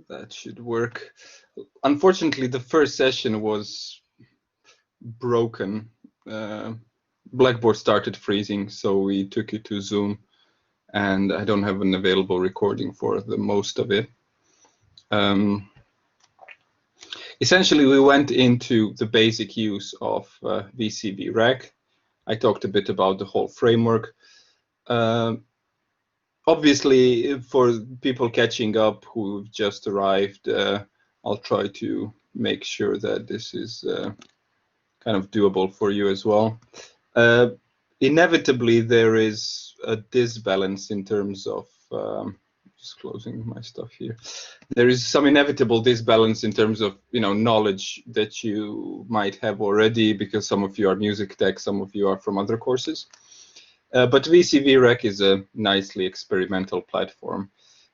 that should work. Unfortunately, the first session was broken. Blackboard started freezing, so we took it to Zoom, and I don't have an available recording for the most of it. Essentially, we went into the basic use of VCV Rack. I talked a bit about the whole framework. Obviously, for people catching up who've just arrived, I'll try to make sure that this is kind of doable for you as well. Inevitably, there is a disbalance in terms of, just closing my stuff here. There is some inevitable disbalance in terms of, knowledge that you might have already, because some of you are music tech, some of you are from other courses. But VCV Rack is a nicely experimental platform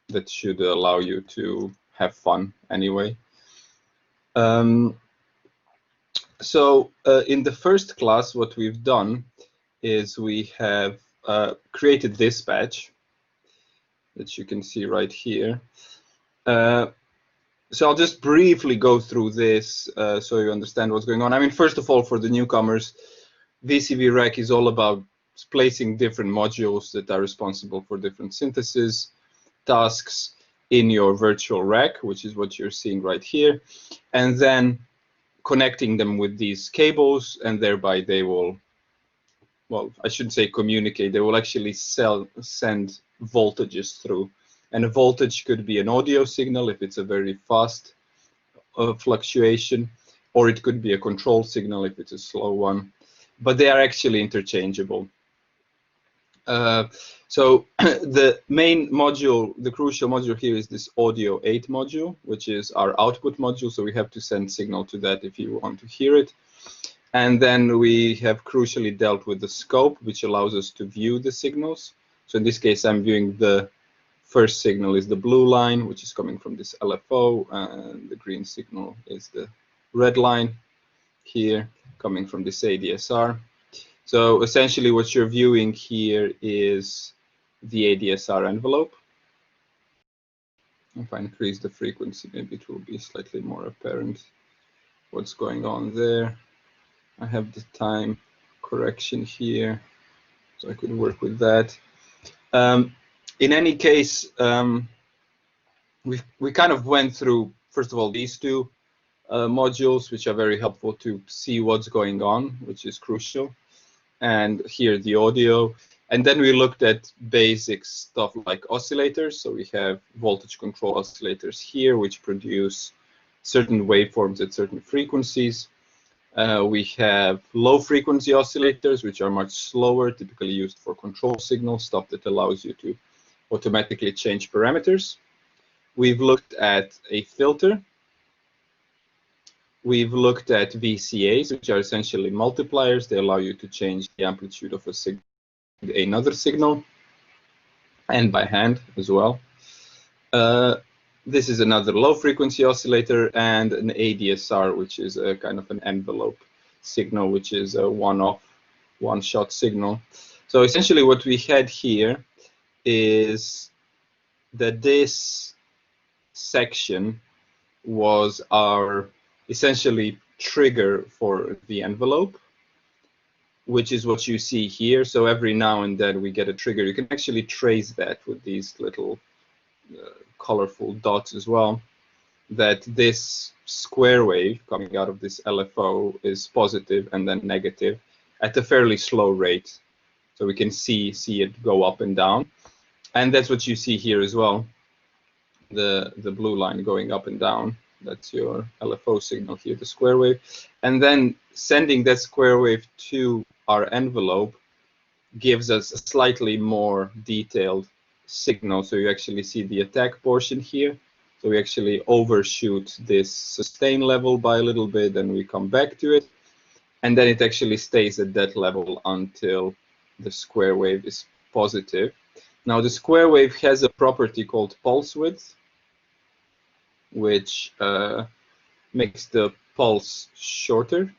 that should allow you to have fun anyway. So in the first class, what we've done is we have created this patch that you can see right here. So I'll just briefly go through this so you understand what's going on. I mean, first of all, for the newcomers, VCV Rack is all about placing different modules that are responsible for different synthesis tasks in your virtual rack, which is what you're seeing right here, and then connecting them with these cables, and thereby they will, well, I shouldn't say communicate, they will actually send voltages through. And a voltage could be an audio signal if it's a very fast fluctuation, or it could be a control signal if it's a slow one, but they are actually interchangeable. So the main module, the crucial module here is this audio 8 module, which is our output module. So we have to send signal to that if you want to hear it. And then we have crucially dealt with the scope, which allows us to view the signals. So in this case, I'm viewing the first signal is the blue line, which is coming from this LFO, and the green signal is the red line here coming from this ADSR. So essentially what you're viewing here is the ADSR envelope. If I increase the frequency, maybe it will be slightly more apparent what's going on there. I have the time correction here, so I could work with that. In any case, we kind of went through, first of all, these two modules, which are very helpful to see what's going on, which is crucial. And here the audio, and then we looked at basic stuff like oscillators. So we have voltage control oscillators here, which produce certain waveforms at certain frequencies. We have low frequency oscillators, which are much slower, typically used for control signals, stuff that allows you to automatically change parameters. We've looked at a filter. We've looked at VCAs, which are essentially multipliers. They allow you to change the amplitude of a signal to another signal, and by hand as well. This is another low-frequency oscillator, and an ADSR, which is a kind of an envelope signal, which is a one-off, one-shot signal. So essentially what we had here is that this section was our essentially trigger for the envelope, which is what you see here. So every now and then we get a trigger. You can actually trace that with these little colorful dots as well, that this square wave coming out of this LFO is positive and then negative at a fairly slow rate. So we can see it go up and down. And that's what you see here as well, the blue line going up and down. That's your LFO signal here, the square wave. And then sending that square wave to our envelope gives us a slightly more detailed signal. So you actually see the attack portion here. So we actually overshoot this sustain level by a little bit, and we come back to it. And then it actually stays at that level until the square wave is positive. Now the square wave has a property called pulse width, which makes the pulse shorter,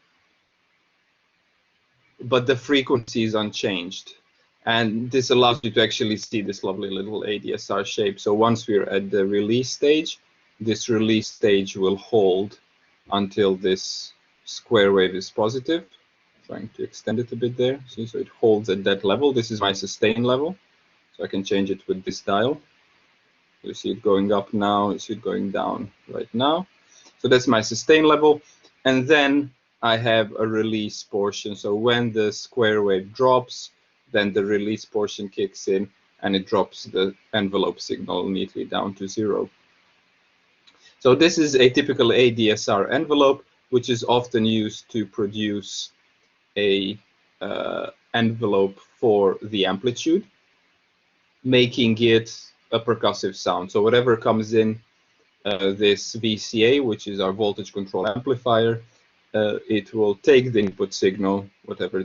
but the frequency is unchanged. And this allows you to actually see this lovely little ADSR shape. So once we're at the release stage, this release stage will hold until this square wave is positive. Trying to extend it a bit there. See, so it holds at that level. This is my sustain level. So I can change it with this dial. You see it going up now, you see it going down right now. So that's my sustain level. And then I have a release portion. So when the square wave drops, then the release portion kicks in and it drops the envelope signal neatly down to 0. So this is a typical ADSR envelope, which is often used to produce a envelope for the amplitude, making it a percussive sound. So whatever comes in this VCA, which is our voltage control amplifier, it will take the input signal, whatever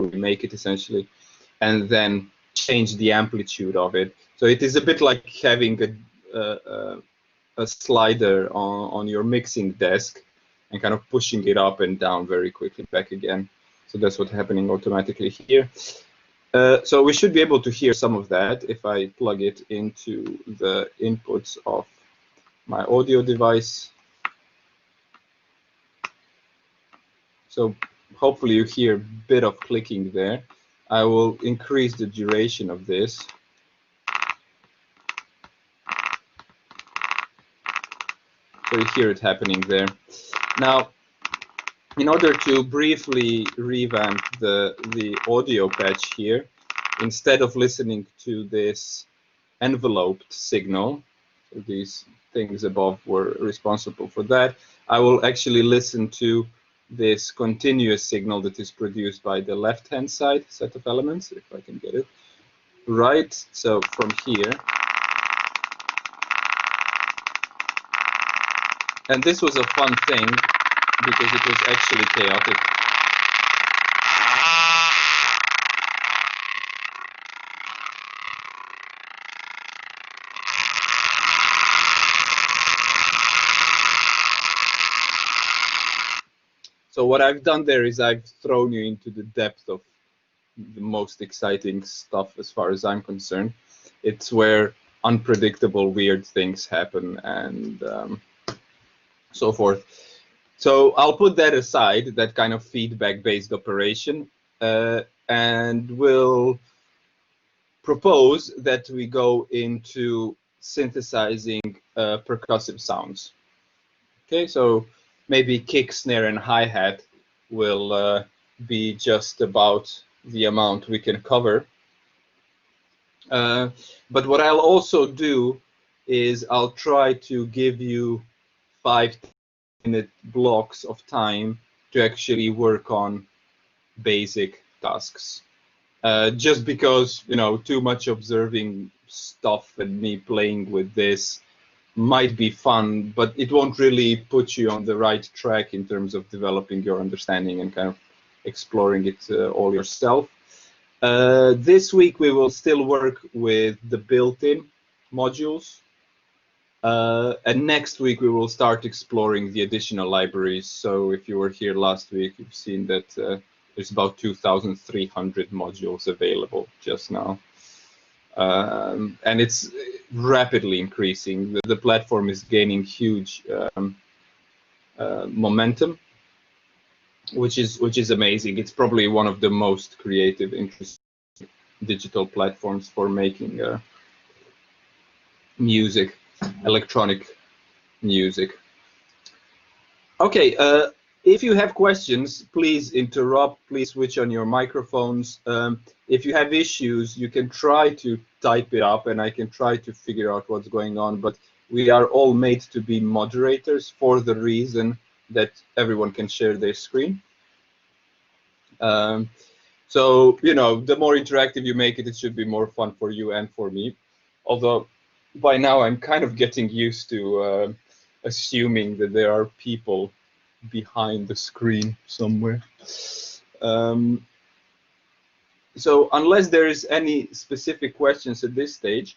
we make it essentially, and then change the amplitude of it. So it is a bit like having a slider on your mixing desk and kind of pushing it up and down very quickly back again. So that's what's happening automatically here. So we should be able to hear some of that if I plug it into the inputs of my audio device. So hopefully you hear a bit of clicking there. I will increase the duration of this. So you hear it happening there. Now, in order to briefly revamp the audio patch here, instead of listening to this enveloped signal, so these things above were responsible for that, I will actually listen to this continuous signal that is produced by the left-hand side set of elements, if I can get it right. So from here. And this was a fun thing because it was actually chaotic. So what I've done there is I've thrown you into the depth of the most exciting stuff as far as I'm concerned. It's where unpredictable, weird things happen and so forth. So I'll put that aside, that kind of feedback-based operation, and we'll propose that we go into synthesizing percussive sounds. Okay, so maybe kick, snare, and hi-hat will be just about the amount we can cover. But what I'll also do is I'll try to give you 5-minute blocks of time to actually work on basic tasks. Just because, you know, too much observing stuff and me playing with this might be fun, but it won't really put you on the right track in terms of developing your understanding and kind of exploring it all yourself. This week we will still work with the built-in modules. And next week we will start exploring the additional libraries. So if you were here last week, you've seen that there's about 2,300 modules available just now. And it's rapidly increasing. The platform is gaining huge momentum, which is amazing. It's probably one of the most creative, interesting digital platforms for making music, electronic music. Okay, if you have questions, please interrupt, please switch on your microphones. If you have issues, you can try to type it up and I can try to figure out what's going on, but we are all made to be moderators for the reason that everyone can share their screen. So, you know, the more interactive you make it, it should be more fun for you and for me. Although by now I'm kind of getting used to assuming that there are people behind the screen somewhere. So unless there is any specific questions at this stage,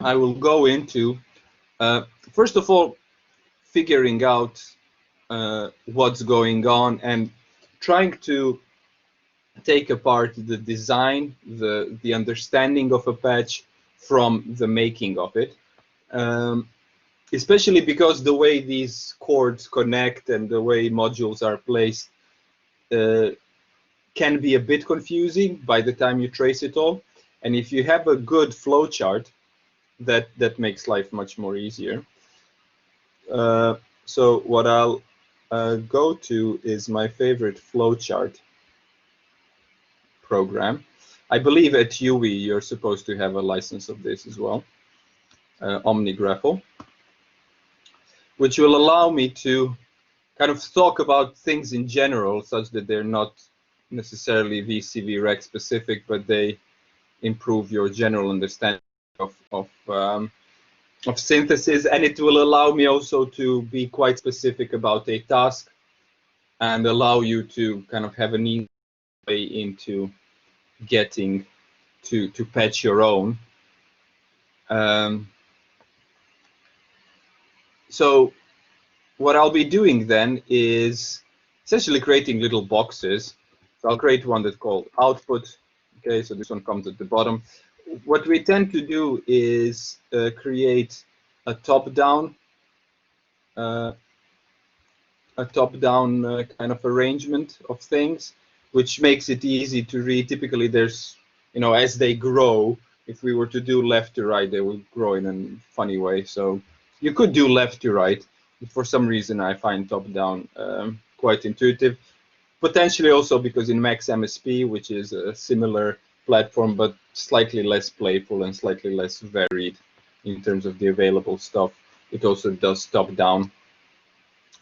I will go into, first of all, figuring out what's going on and trying to take apart the design, the understanding of a patch, from the making of it. Especially because the way these chords connect and the way modules are placed can be a bit confusing by the time you trace it all. And if you have a good flowchart, that makes life much more easier. So what I'll go to is my favorite flowchart program. I believe at UE you're supposed to have a license of this as well, OmniGraffle, which will allow me to kind of talk about things in general, such that they're not necessarily VCV Rack specific, but they improve your general understanding of synthesis, and it will allow me also to be quite specific about a task and allow you to kind of have an easy way into getting to patch your own. So what I'll be doing then is essentially creating little boxes. So I'll create one that's called output. Okay, so this one comes at the bottom. What we tend to do is create a top-down kind of arrangement of things, which makes it easy to read. Typically, there's, you know, as they grow, if we were to do left to right, they will grow in a funny way. So you could do left to right. But for some reason, I find top-down quite intuitive. Potentially also because in Max MSP, which is a similar platform, but slightly less playful and slightly less varied in terms of the available stuff, it also does top-down.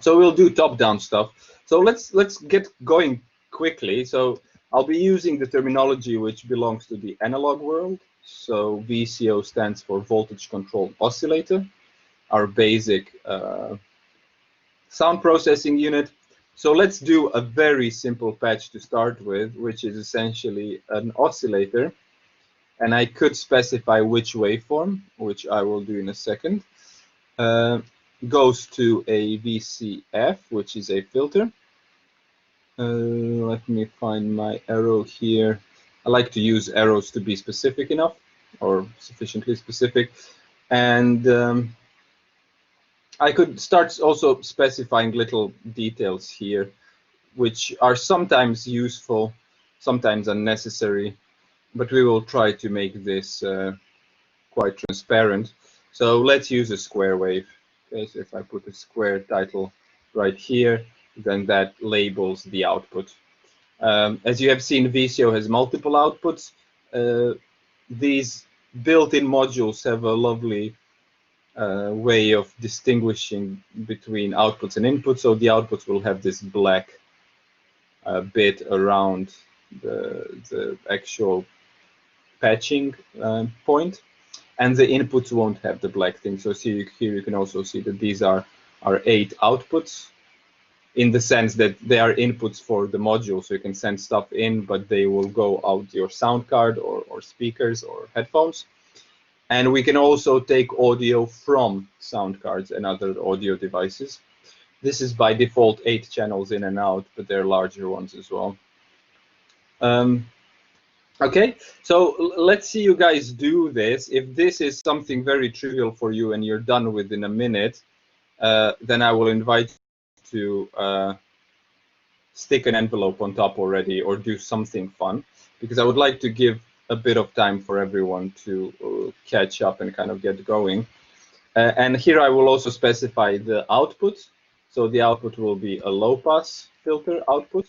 So we'll do top-down stuff. So let's get going quickly. So I'll be using the terminology which belongs to the analog world. So VCO stands for voltage controlled oscillator, our basic sound processing unit. So let's do a very simple patch to start with, which is essentially an oscillator. And I could specify which waveform, which I will do in a second. Goes to a VCF, which is a filter. Let me find my arrow here. I like to use arrows to be specific enough, or sufficiently specific. And I could start also specifying little details here, which are sometimes useful, sometimes unnecessary, but we will try to make this quite transparent. So let's use a square wave. Okay, so if I put a square title right here, then that labels the output. As you have seen, VCO has multiple outputs. These built-in modules have a lovely way of distinguishing between outputs and inputs. So the outputs will have this black bit around the actual patching point, and the inputs won't have the black thing. So see here you can also see that these are 8 outputs, in the sense that they are inputs for the module, so you can send stuff in, but they will go out your sound card or speakers or headphones. And we can also take audio from sound cards and other audio devices. This is by default 8 channels in and out, but there are larger ones as well. Okay, so let's see you guys do this. If this is something very trivial for you and you're done within a minute, then I will invite you to stick an envelope on top already or do something fun, because I would like to give a bit of time for everyone to catch up and kind of get going. And here I will also specify the output. So the output will be a low pass filter output.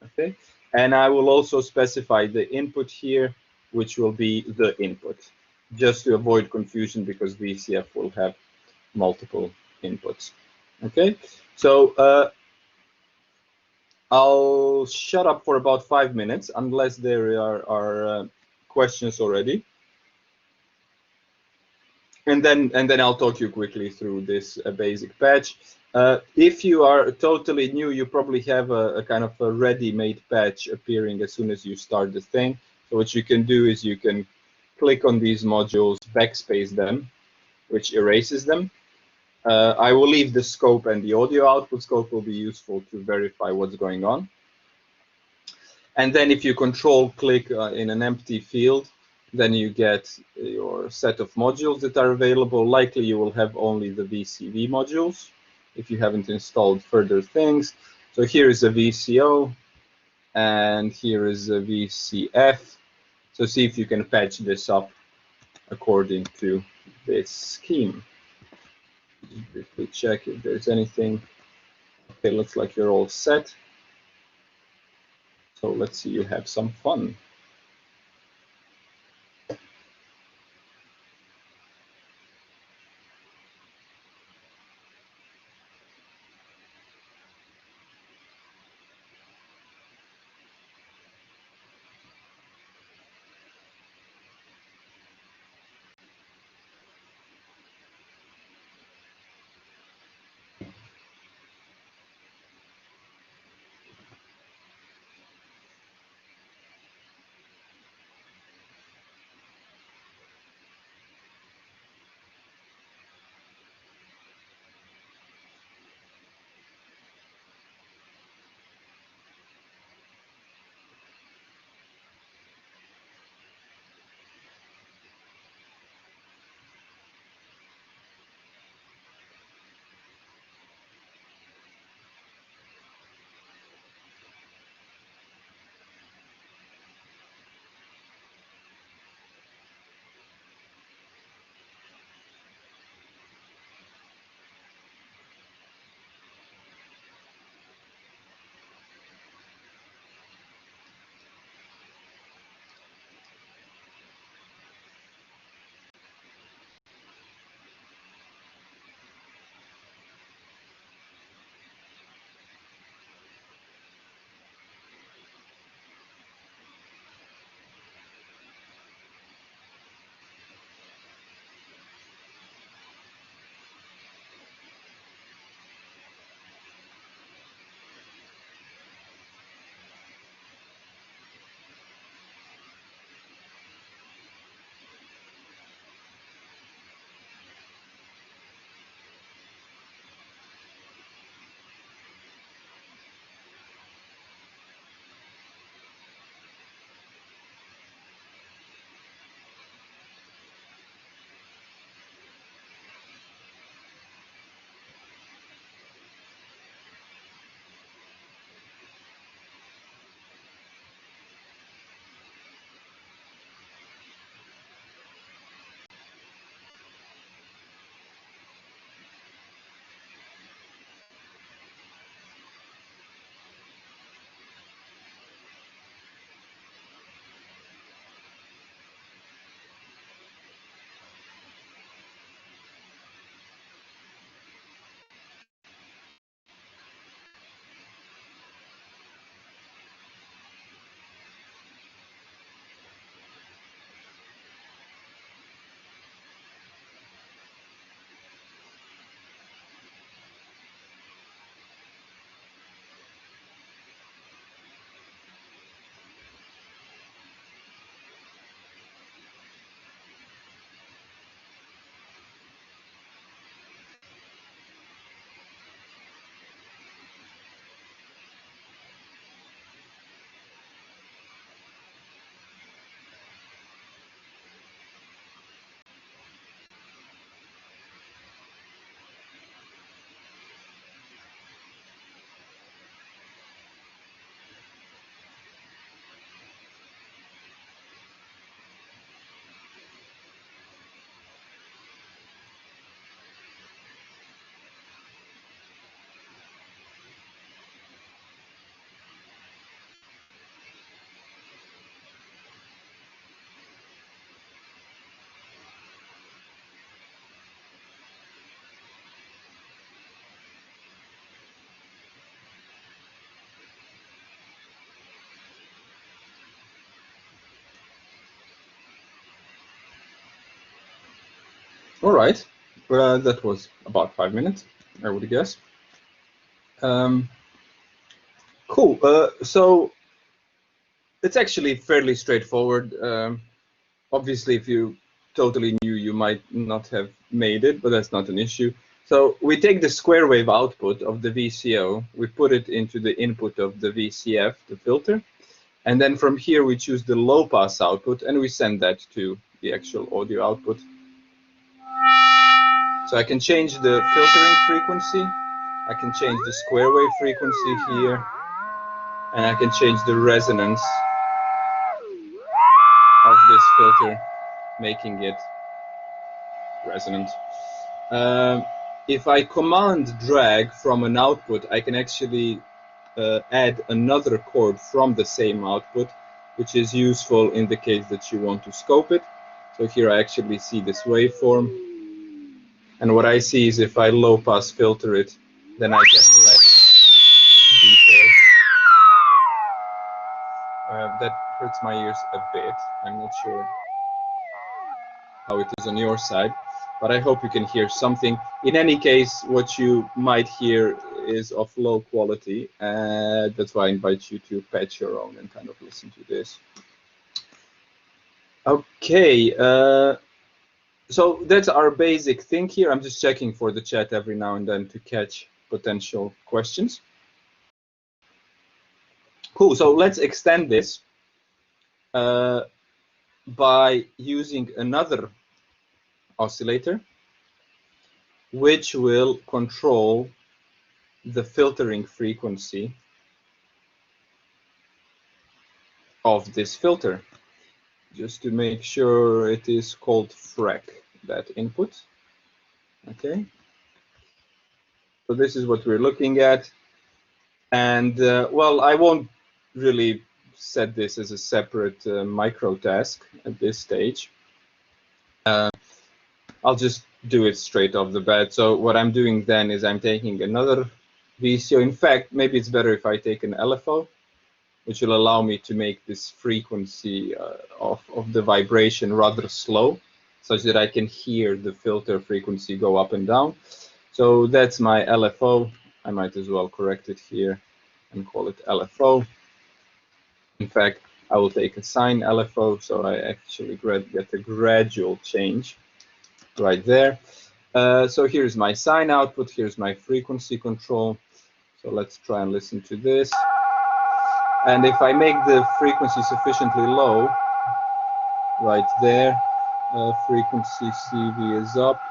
Okay, and I will also specify the input here, which will be the input, just to avoid confusion, because VCF will have multiple inputs. Okay, so I'll shut up for about 5 minutes, unless there are questions already, and then I'll talk you quickly through this basic patch. If you are totally new, you probably have a kind of a ready-made patch appearing as soon as you start the thing. So what you can do is you can click on these modules, backspace them, which erases them. I will leave the scope, and the audio output scope will be useful to verify what's going on. And then if you control-click in an empty field, Then you get your set of modules that are available. Likely you will have only the VCV modules if you haven't installed further things. So here is a VCO, and here is a VCF. So see if you can patch this up according to this scheme. Briefly check if there's anything. Okay, looks like you're all set. So let's see you have some fun. All right, that was about 5 minutes, I would guess. Cool. So it's actually fairly straightforward. Obviously, if you totally new, you might not have made it, but that's not an issue. So we take the square wave output of the VCO, we put it into the input of the VCF, the filter, And then from here, we choose the low pass output, and we send that to the actual audio output. So I can change the filtering frequency. I can change the square wave frequency here. And I can change the resonance of this filter, making it resonant. If I command drag from an output, I can actually add another chord from the same output, which is useful in the case that you want to scope it. So here I actually see this waveform. And what I see is if I low pass filter it, then I get less detail. That hurts my ears a bit. I'm not sure how it is on your side, but I hope you can hear something. In any case, what you might hear is of low quality. That's why I invite you to patch your own and kind of listen to this. Okay, so that's our basic thing here. I'm just checking for the chat every now and then to catch potential questions. Cool, so let's extend this by using another oscillator, which will control the filtering frequency of this filter. Just to make sure, it is called FREC, that input. Okay. So this is what we're looking at. And well, I won't really set this as a separate micro task at this stage. I'll just do it straight off the bat. So what I'm doing then is I'm taking another VCO. In fact, maybe it's better if I take an LFO, which will allow me to make this frequency of the vibration rather slow, such that I can hear the filter frequency go up and down. So that's my LFO. I might as well correct it here and call it LFO. In fact, I will take a sine LFO, so I actually get a gradual change right there. So here's my sine output, here's my frequency control. So let's try and listen to this. And if I make the frequency sufficiently low, right there, frequency CV is up.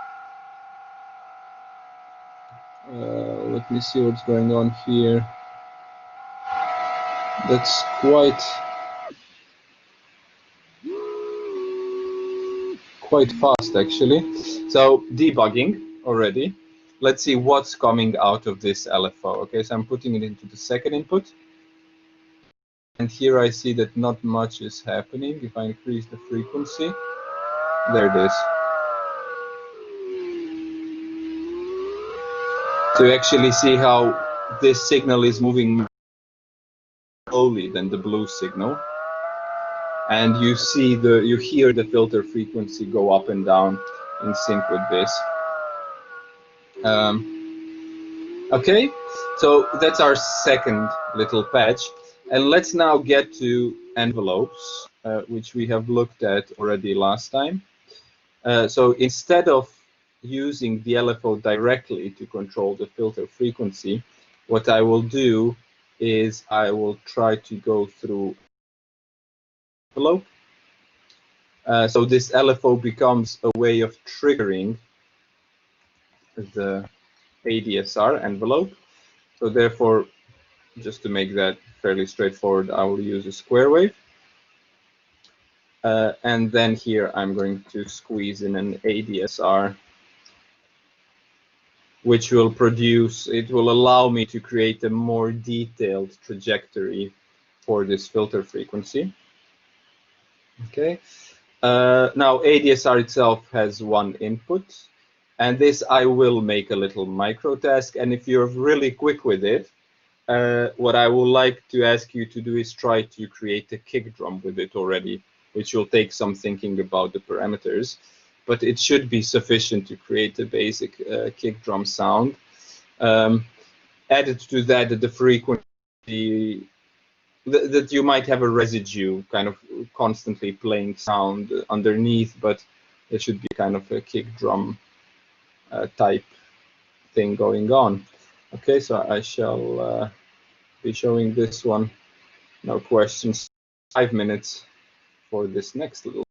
Let me see what's going on here. That's quite fast, actually. So debugging already. Let's see what's coming out of this LFO. Okay, so I'm putting it into the second input. And here I see that not much is happening. If I increase the frequency, there it is. So you actually see how this signal is moving more slowly than the blue signal. And you hear the filter frequency go up and down in sync with this. Okay, so that's our second little patch. And let's now get to envelopes, which we have looked at already last time. So instead of using the LFO directly to control the filter frequency, what I will do is I will try to go through envelope. So this LFO becomes a way of triggering the Adsr envelope. So therefore, just to make that fairly straightforward, I will use a square wave. And then here I'm going to squeeze in an Adsr, which will produce, it will allow me to create a more detailed trajectory for this filter frequency. Okay. Now Adsr itself has one input, and this I will make a little micro task. And if you're really quick with it, what I would like to ask you to do is try to create a kick drum with it already, which will take some thinking about the parameters, but it should be sufficient to create a basic kick drum sound. Added to that, the frequency, that you might have a residue kind of constantly playing sound underneath, but there should be kind of a kick drum type thing going on. Okay, so I shall be showing this one. No questions. 5 minutes for this next little.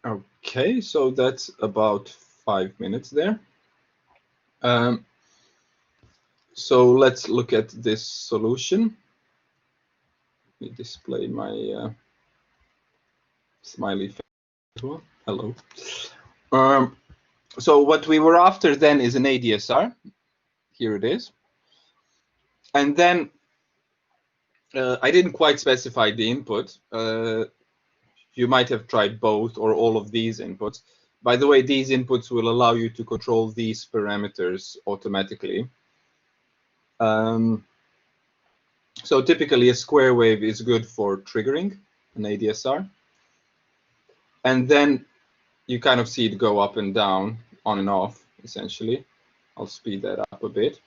Okay, so that's about 5 minutes there. So let's look at this solution. Let me display my smiley face as well. Hello. So what we were after then is an ADSR. Here it is. And then I didn't quite specify the input. You might have tried both or all of these inputs. By the way, these inputs will allow you to control these parameters automatically. So typically a square wave is good for triggering an ADSR. And then you kind of see it go up and down, on and off, essentially. I'll speed that up a bit.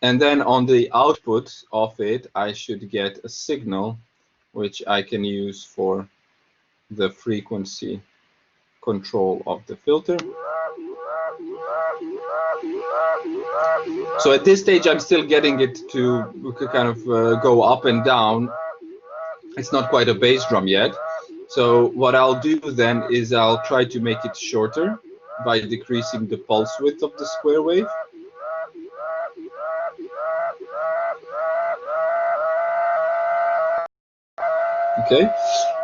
And then on the output of it, I should get a signal, which I can use for the frequency control of the filter. So at this stage, I'm still getting it to kind of go up and down. It's not quite a bass drum yet. So what I'll do then is I'll try to make it shorter by decreasing the pulse width of the square wave. Okay,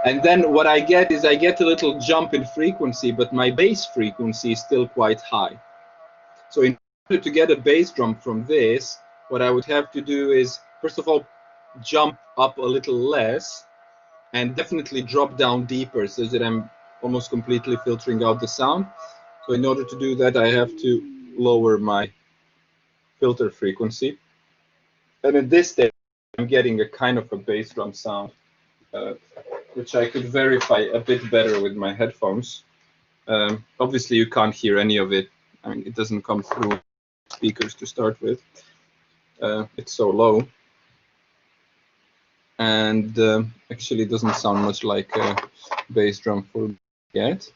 and then what I get is I get a little jump in frequency, but my bass frequency is still quite high. So in order to get a bass drum from this, what I would have to do is, first of all, jump up a little less and definitely drop down deeper so that I'm almost completely filtering out the sound. So in order to do that, I have to lower my filter frequency. And at this stage, I'm getting a kind of a bass drum sound, which I could verify a bit better with my headphones. Obviously, you can't hear any of it. I mean, it doesn't come through speakers to start with. It's so low. And actually it doesn't sound much like a bass drum for yet.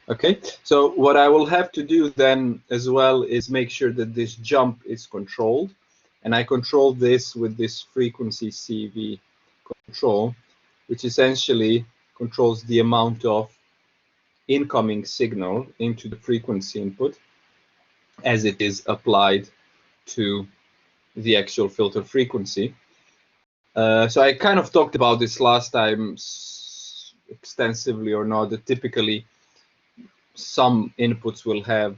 Okay, so what I will have to do then as well is make sure that this jump is controlled, and I control this with this frequency CV control, which essentially controls the amount of incoming signal into the frequency input as it is applied to the actual filter frequency. So I kind of talked about this last time extensively or not, that typically some inputs will have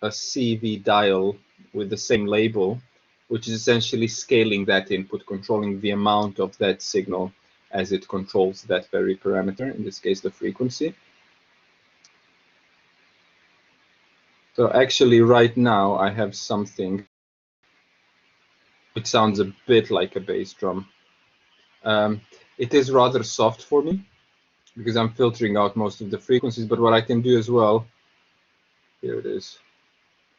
a CV dial with the same label, which is essentially scaling that input, controlling the amount of that signal as it controls that very parameter, in this case the frequency. So actually right now I have something which sounds a bit like a bass drum. It is rather soft for me because I'm filtering out most of the frequencies, but what I can do as well, here it is.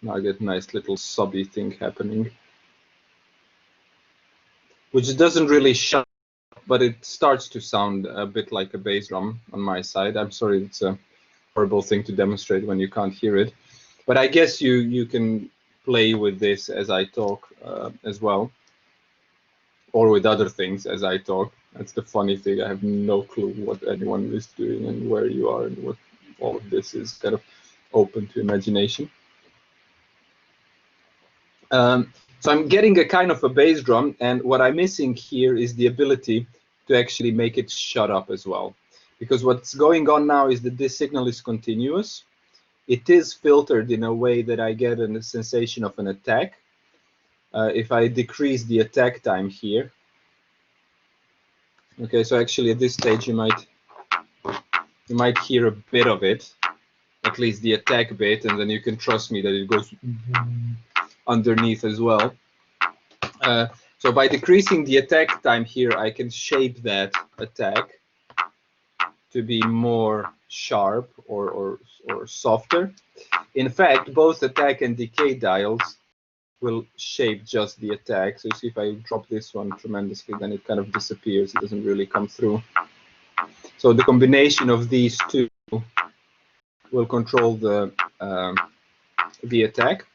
Now I get a nice little subby thing happening, which doesn't really shut up, but it starts to sound a bit like a bass drum on my side. I'm sorry, it's a horrible thing to demonstrate when you can't hear it, but I guess you can play with this as I talk as well, or with other things as I talk. That's the funny thing. I have no clue what anyone is doing and where you are, and what all of this is kind of open to imagination. So I'm getting a kind of a bass drum, and what I'm missing here is the ability to actually make it shut up as well. Because what's going on now is that this signal is continuous. It is filtered in a way that I get a sensation of an attack. If I decrease the attack time here, okay, so actually at this stage you might hear a bit of it, at least the attack bit, and then you can trust me that it goes underneath as well. So by decreasing the attack time here, I can shape that attack to be more sharp or softer. In fact, both attack and decay dials will shape just the attack. So you see, if I drop this one tremendously, then it kind of disappears. It doesn't really come through. So the combination of these two will control the attack.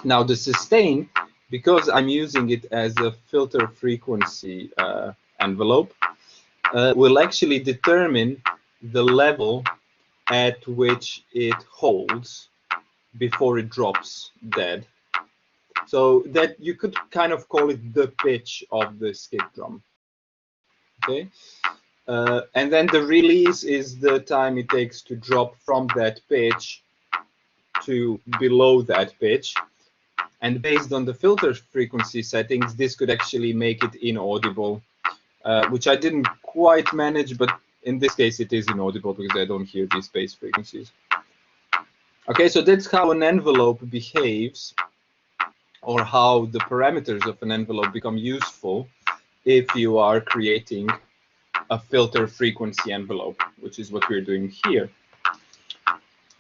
Now the sustain, because I'm using it as a filter frequency envelope, will actually determine the level at which it holds before it drops dead. So that you could kind of call it the pitch of the skip drum. Okay, and then the release is the time it takes to drop from that pitch to below that pitch. And based on the filter frequency settings, this could actually make it inaudible, which I didn't quite manage, but in this case it is inaudible because I don't hear these bass frequencies. Okay, so that's how an envelope behaves, or how the parameters of an envelope become useful if you are creating a filter frequency envelope, which is what we're doing here.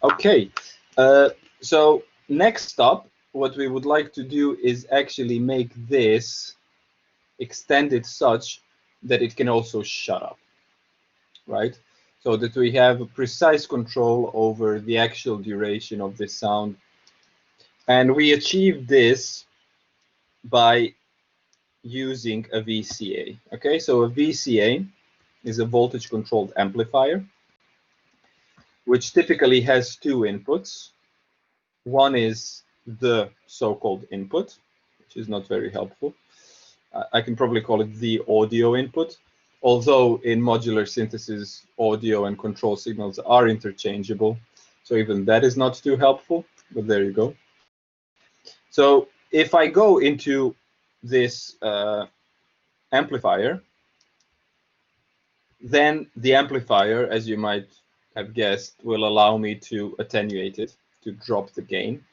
Okay, so next up, what we would like to do is actually make this extended such that it can also shut up, right? So that we have precise control over the actual duration of this sound. And we achieve this by using a VCA. Okay, so a VCA is a voltage controlled amplifier, which typically has two inputs. One is the so-called input, which is not very helpful. I can probably call it the audio input, although in modular synthesis, audio and control signals are interchangeable. So even that is not too helpful, but there you go. So if I go into this amplifier, then the amplifier, as you might have guessed, will allow me to attenuate it, to drop the gain.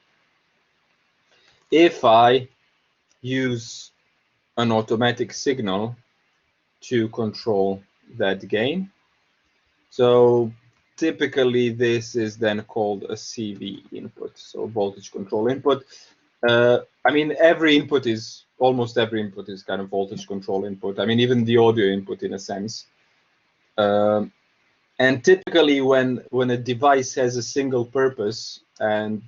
If I use an automatic signal to control that gain, so typically this is then called a CV input, so voltage control input. I mean, almost every input is kind of voltage control input. I mean, even the audio input in a sense. And typically when a device has a single purpose and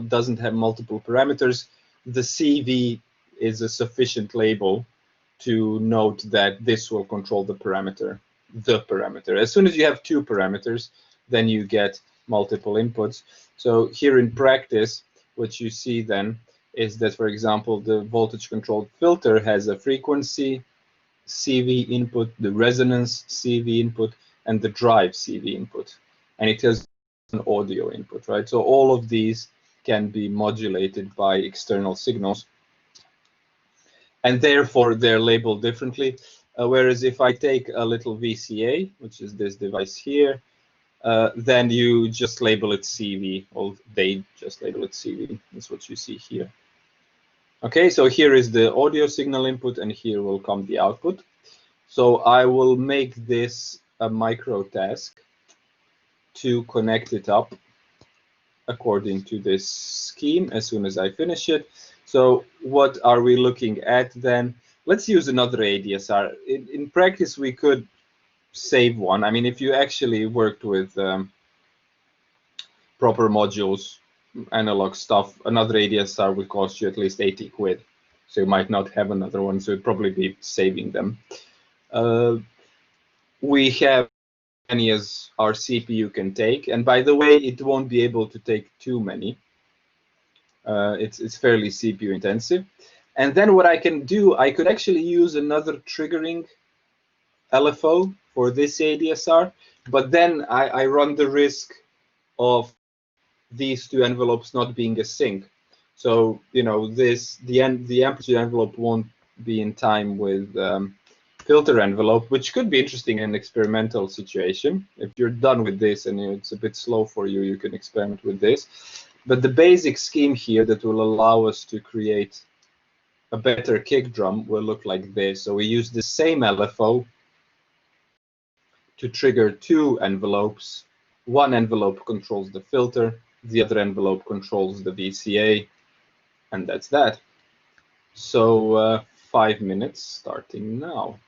doesn't have multiple parameters, the CV is a sufficient label to note that this will control the parameter. As soon as you have two parameters, then you get multiple inputs. So here in practice, what you see then is that, for example, the voltage controlled filter has a frequency CV input, the resonance CV input, and the drive CV input. And it has an audio input, right? So all of these can be modulated by external signals. And therefore, they're labeled differently. Whereas if I take a little VCA, which is this device here, then you just label it CV, or they just label it CV. That's what you see here. Okay, so here is the audio signal input, and here will come the output. So I will make this a micro task to connect it up according to this scheme as soon as I finish it. So what are we looking at then? Let's use another ADSR. In practice, we could save one. I mean, if you actually worked with proper modules, analog stuff, another ADSR would cost you at least 80 quid. So you might not have another one, so you'd probably be saving them. We have many as our CPU can take, and by the way, it won't be able to take too many. It's fairly CPU intensive. And then what I can do, I could actually use another triggering LFO for this ADSR, but then I run the risk of these two envelopes not being a sync. So you know, the amplitude envelope won't be in time with filter envelope, which could be interesting in an experimental situation. If you're done with this and it's a bit slow for you, you can experiment with this. But the basic scheme here that will allow us to create a better kick drum will look like this. So we use the same LFO to trigger two envelopes. One envelope controls the filter, the other envelope controls the VCA, and that's that. So 5 minutes starting now.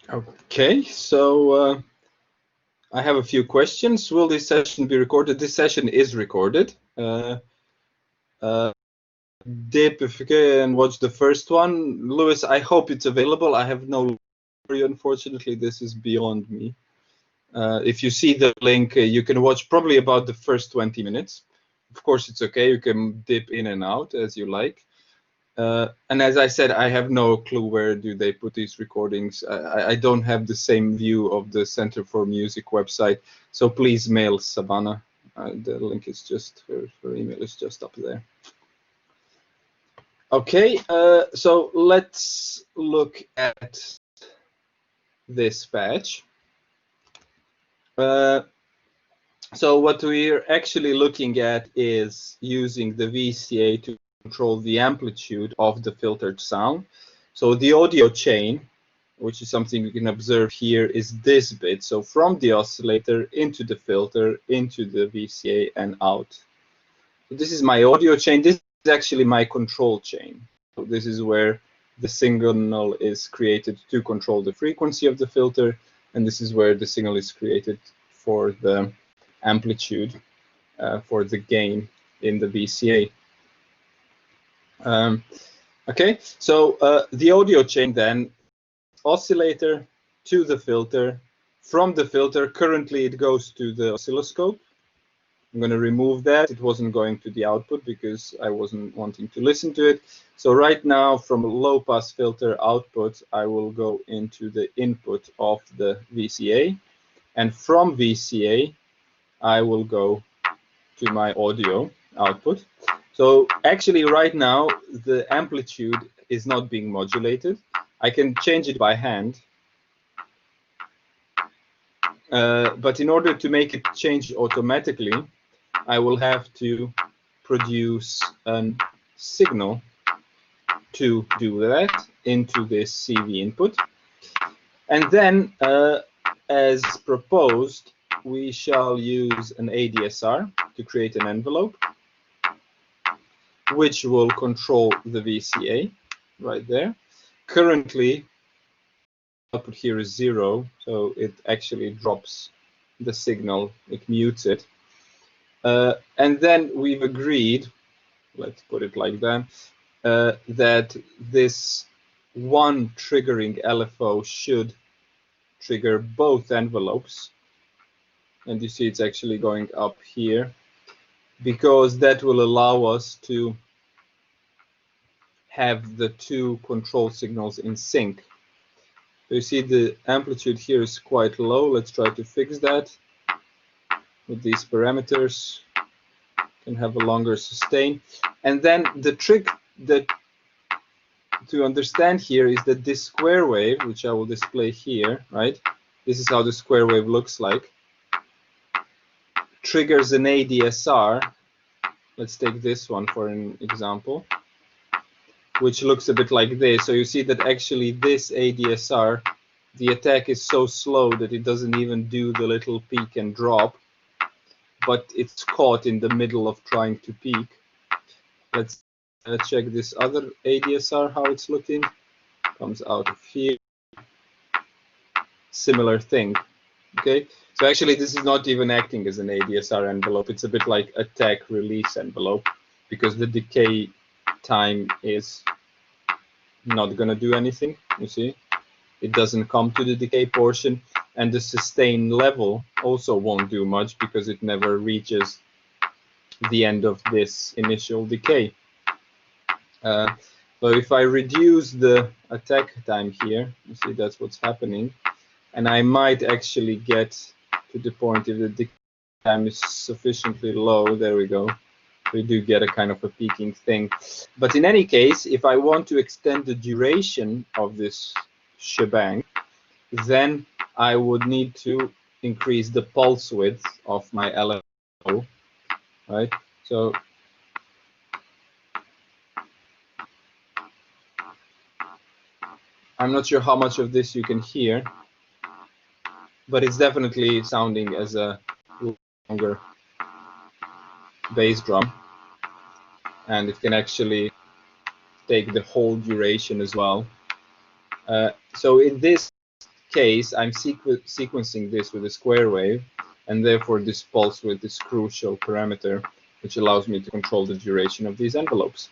Okay, so I have a few questions. Will this session be recorded? This session is recorded. Dip, if you can watch the first one. Lewis, I hope it's available. I have no library, unfortunately. This is beyond me. If you see the link, you can watch probably about the first 20 minutes. Of course, it's okay. You can dip in and out as you like. And as I said, I have no clue where do they put these recordings. I don't have the same view of the Center for Music website, so please mail Sabana. The link is just, her email is just up there. Okay, so let's look at this patch. So what we're actually looking at is using the VCA to control the amplitude of the filtered sound. So the audio chain, which is something you can observe here, is this bit. So from the oscillator into the filter, into the VCA and out. So this is my audio chain. This is actually my control chain. So this is where the signal is created to control the frequency of the filter, and this is where the signal is created for the amplitude, for the gain in the VCA. Okay, so the audio chain then, oscillator to the filter. From the filter, currently it goes to the oscilloscope. I'm going to remove that. It wasn't going to the output because I wasn't wanting to listen to it. So right now, from a low-pass filter output, I will go into the input of the VCA. And from VCA, I will go to my audio output. So actually right now, the amplitude is not being modulated. I can change it by hand. But in order to make it change automatically, I will have to produce a signal to do that into this CV input. And then, as proposed, we shall use an ADSR to create an envelope, which will control the VCA right there. Currently, output here is 0, so it actually drops the signal, it mutes it. And then we've agreed, let's put it like that, that this one triggering LFO should trigger both envelopes. And you see it's actually going up here, because that will allow us to have the two control signals in sync. So you see the amplitude here is quite low. Let's try to fix that with these parameters. Can have a longer sustain. And then the trick that to understand here is that this square wave, which I will display here, right? This is how the square wave looks like. Triggers an ADSR. Let's take this one for an example, which looks a bit like this. So you see that actually this ADSR, the attack is so slow that it doesn't even do the little peak and drop, but it's caught in the middle of trying to peak. Let's check this other ADSR, how it's looking. Comes out of here. Similar thing. Okay, so actually this is not even acting as an ADSR envelope. It's a bit like attack release envelope, because the decay time is not going to do anything. You see, it doesn't come to the decay portion, and the sustain level also won't do much because it never reaches the end of this initial decay. So if I reduce the attack time here, you see that's what's happening, and I might actually get to the point if the decay time is sufficiently low. There we go. We do get a kind of a peaking thing. But in any case, if I want to extend the duration of this shebang, then I would need to increase the pulse width of my LFO, right? So I'm not sure how much of this you can hear, but it's definitely sounding as a longer bass drum, and it can actually take the whole duration as well. So in this case, I'm sequencing this with a square wave, and therefore this pulse width is crucial parameter, which allows me to control the duration of these envelopes.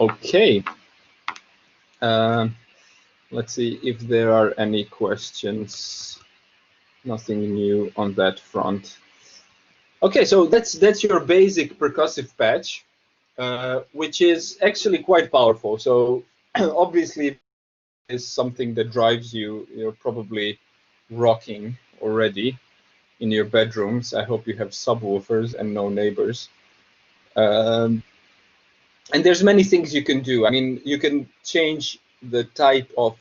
Okay. Let's see if there are any questions. Nothing new on that front. Okay, so that's your basic percussive patch, which is actually quite powerful. So obviously, is something that drives you. You're probably rocking already in your bedrooms. I hope you have subwoofers and no neighbors. And there's many things you can do. I mean, you can change the type of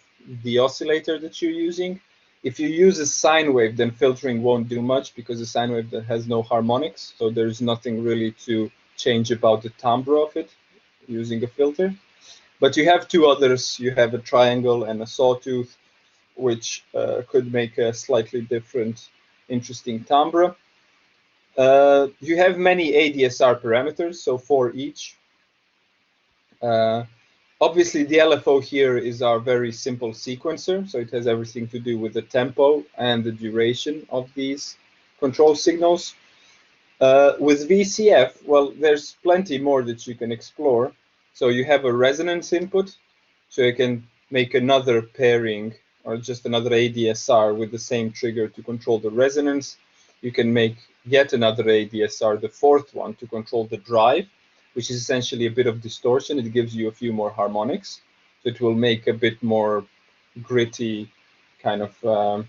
the oscillator that you're using. If you use a sine wave, then filtering won't do much because the sine wave has no harmonics. So there's nothing really to change about the timbre of it using a filter. But you have two others. You have a triangle and a sawtooth, which could make a slightly different, interesting timbre. You have many ADSR parameters, so 4 each. Obviously, the LFO here is our very simple sequencer, so it has everything to do with the tempo and the duration of these control signals. With VCF, well, there's plenty more that you can explore. So you have a resonance input, so you can make another pairing or just another ADSR with the same trigger to control the resonance. You can make yet another ADSR, the 4th one, to control the drive, which is essentially a bit of distortion. It gives you a few more harmonics. So it will make a bit more gritty, kind of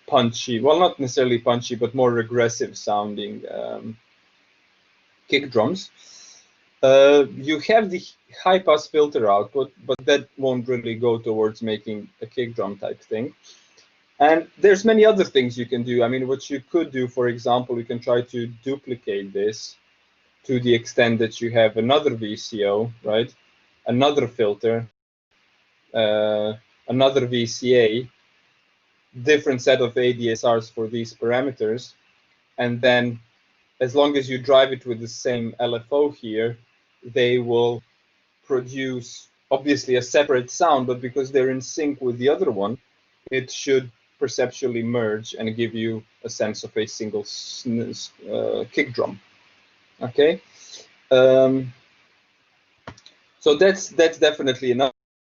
punchy, well, not necessarily punchy, but more regressive sounding kick drums. You have the high pass filter output, but that won't really go towards making a kick drum type thing. And there's many other things you can do. I mean, what you could do, for example, you can try to duplicate this to the extent that you have another VCO, right? Another filter, another VCA, different set of ADSRs for these parameters. And then as long as you drive it with the same LFO here, they will produce obviously a separate sound, but because they're in sync with the other one, it should perceptually merge and give you a sense of a single kick drum. Okay, so that's definitely an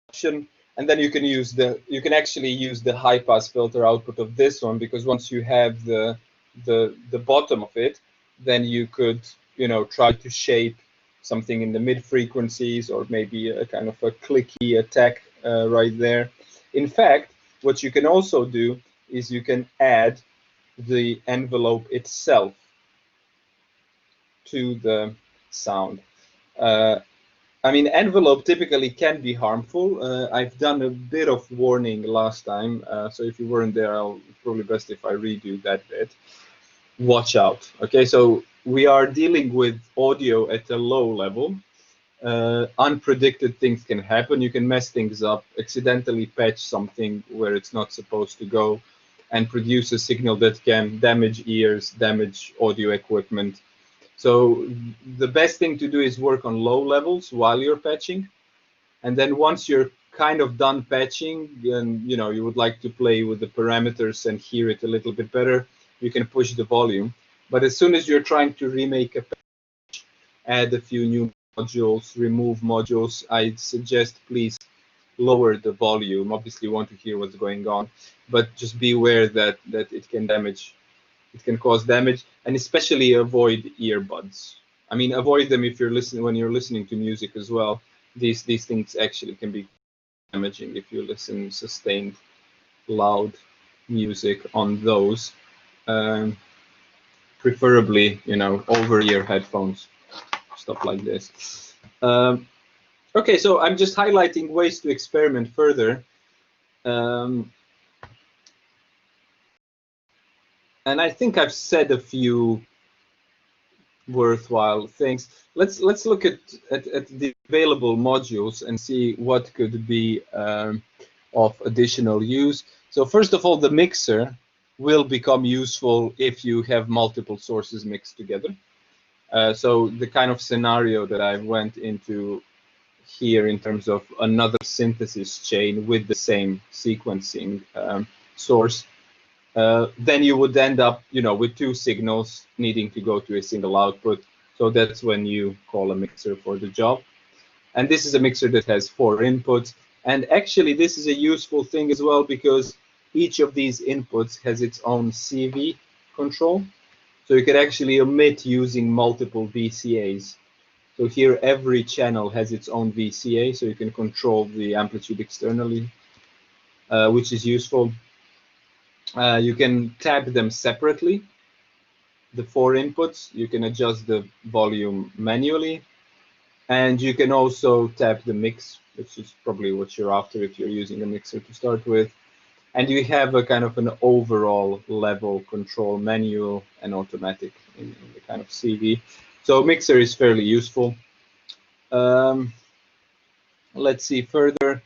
option. And then you can actually use the high pass filter output of this one, because once you have the bottom of it, then you could try to shape something in the mid frequencies, or maybe a kind of a clicky attack right there. In fact, what you can also do is you can add the envelope itself to the sound. I mean, envelope typically can be harmful. I've done a bit of warning last time, so if you weren't there, it's probably best if I redo that bit. Watch out. Okay, so we are dealing with audio at a low level. Unpredicted things can happen. You can mess things up, accidentally patch something where it's not supposed to go, and produce a signal that can damage ears, damage audio equipment. So the best thing to do is work on low levels while you're patching. And then once you're kind of done patching, and you would like to play with the parameters and hear it a little bit better, you can push the volume. But as soon as you're trying to remake a patch, add a few new modules, remove modules, I'd suggest please lower the volume. Obviously you want to hear what's going on, but just be aware that it can damage. It can cause damage, and especially avoid earbuds. I mean, avoid them if you're listening when you're listening to music as well. These things actually can be damaging if you listen sustained, loud music on those. Preferably, over-ear headphones, stuff like this. Okay, so I'm just highlighting ways to experiment further. And I think I've said a few worthwhile things. Let's look at the available modules and see what could be of additional use. So first of all, the mixer will become useful if you have multiple sources mixed together. So the kind of scenario that I went into here in terms of another synthesis chain with the same sequencing source, then you would end up, with two signals needing to go to a single output. So that's when you call a mixer for the job. And this is a mixer that has 4 inputs. And actually, this is a useful thing as well, because each of these inputs has its own CV control. So you can actually omit using multiple VCAs. So here, every channel has its own VCA, so you can control the amplitude externally, which is useful. You can tab them separately, the 4 inputs. You can adjust the volume manually. And you can also tap the mix, which is probably what you're after if you're using a mixer to start with. And you have a kind of an overall level control, manual and automatic in the kind of CV. So mixer is fairly useful. Let's see further.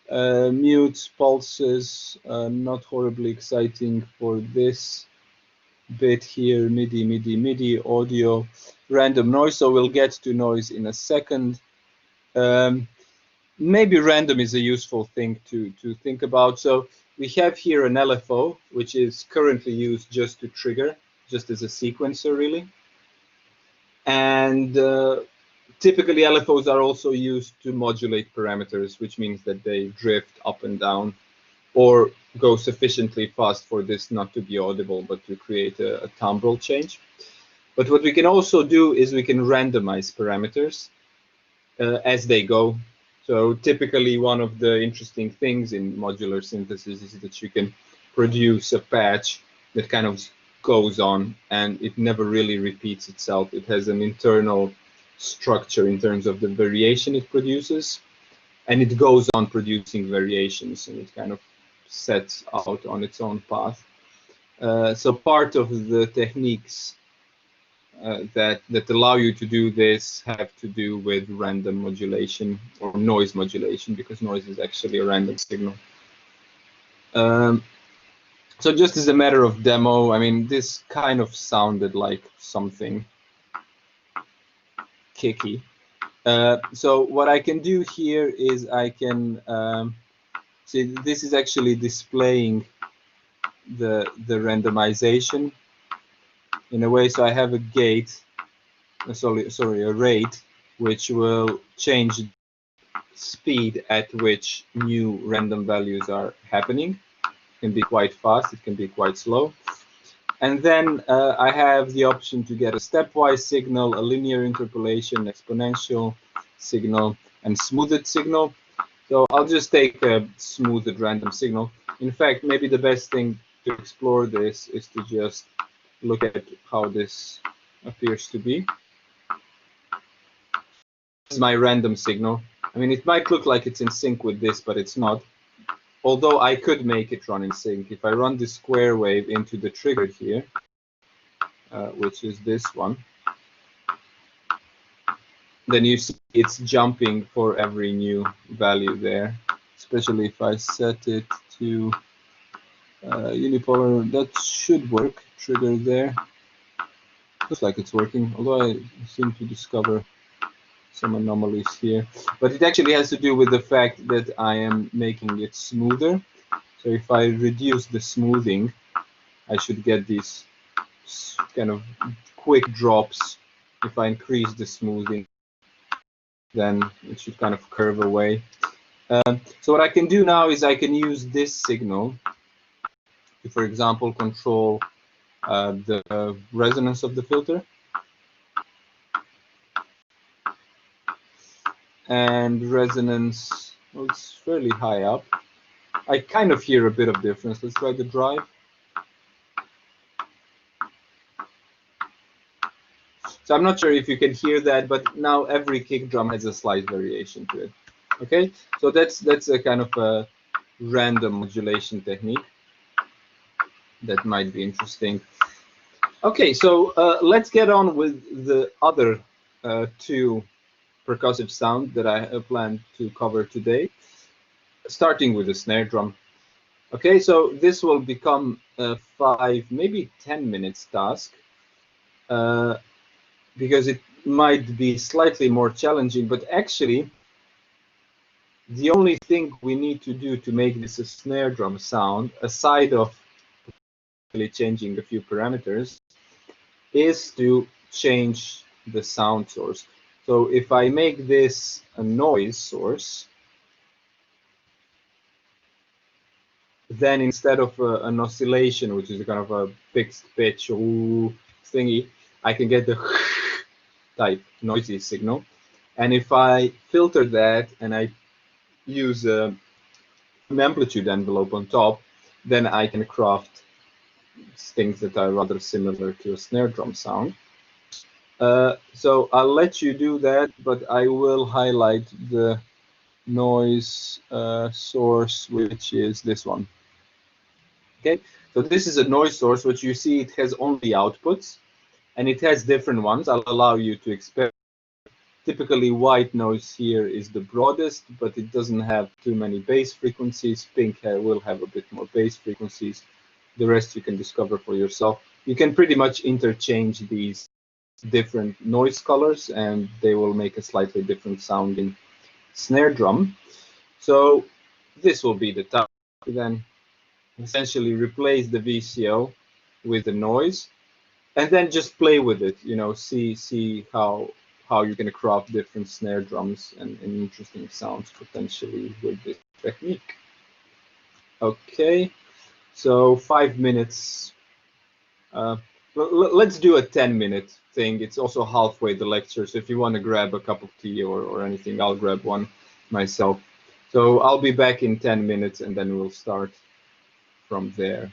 Mutes, pulses, not horribly exciting for this bit here. MIDI, audio, random noise. So we'll get to noise in a second. Maybe random is a useful thing to think about. So we have here an LFO, which is currently used just to trigger, just as a sequencer, really. And typically, LFOs are also used to modulate parameters, which means that they drift up and down or go sufficiently fast for this not to be audible, but to create a timbre change. But what we can also do is we can randomize parameters as they go. So typically, one of the interesting things in modular synthesis is that you can produce a patch that kind of goes on and it never really repeats itself. It has an internal structure in terms of the variation it produces, and it goes on producing variations, and it kind of sets out on its own path. So part of the techniques that allow you to do this have to do with random modulation or noise modulation, because noise is actually a random signal. So just as a matter of demo, I mean, this kind of sounded like something kicky. So what I can do here is I can see this is actually displaying the randomization in a way. So I have a gate, sorry, a rate, which will change speed at which new random values are happening. It can be quite fast, it can be quite slow. And then I have the option to get a stepwise signal, a linear interpolation, exponential signal, and smoothed signal. So I'll just take a smoothed random signal. In fact, maybe the best thing to explore this is to just look at how this appears to be. This is my random signal. I mean, it might look like it's in sync with this, but it's not. Although I could make it run in sync. If I run the square wave into the trigger here, which is this one, then you see it's jumping for every new value there, especially if I set it to unipolar. That should work, trigger there. Looks like it's working, although I seem to discover some anomalies here. But it actually has to do with the fact that I am making it smoother. So if I reduce the smoothing, I should get these kind of quick drops. If I increase the smoothing, then it should kind of curve away. So what I can do now is I can use this signal to, for example, control the resonance of the filter. And resonance, well, it's fairly high up. I kind of hear a bit of difference. Let's try the drive. So I'm not sure if you can hear that, but now every kick drum has a slight variation to it. Okay, so that's a kind of a random modulation technique that might be interesting. Okay, so let's get on with the other two percussive sound that I plan to cover today, starting with the snare drum. Okay, so this will become a 5, maybe 10 minutes task, because it might be slightly more challenging, but actually The only thing we need to do to make this a snare drum sound, aside of changing a few parameters, is to change the sound source. So if I make this a noise source, then instead of an oscillation, which is a kind of a fixed pitch thingy, I can get the type noisy signal. And if I filter that and I use an amplitude envelope on top, then I can craft things that are rather similar to a snare drum sound. So I'll let you do that, but I will highlight the noise source, which is this one. Okay, so this is a noise source, which you see it has only outputs, and it has different ones. I'll allow you to experiment. Typically, white noise here is the broadest, but it doesn't have too many bass frequencies. Pink will have a bit more bass frequencies. The rest you can discover for yourself. You can pretty much interchange these different noise colors, and they will make a slightly different sounding snare drum. So this will be the top. Then essentially replace the VCO with the noise, and then just play with it. You know, see how you're going to craft different snare drums and interesting sounds potentially with this technique. Okay, so 5 minutes. Let's do a 10-minute thing. It's also halfway the lecture, so if you want to grab a cup of tea or anything, I'll grab one myself. So I'll be back in 10 minutes, and then we'll start from there.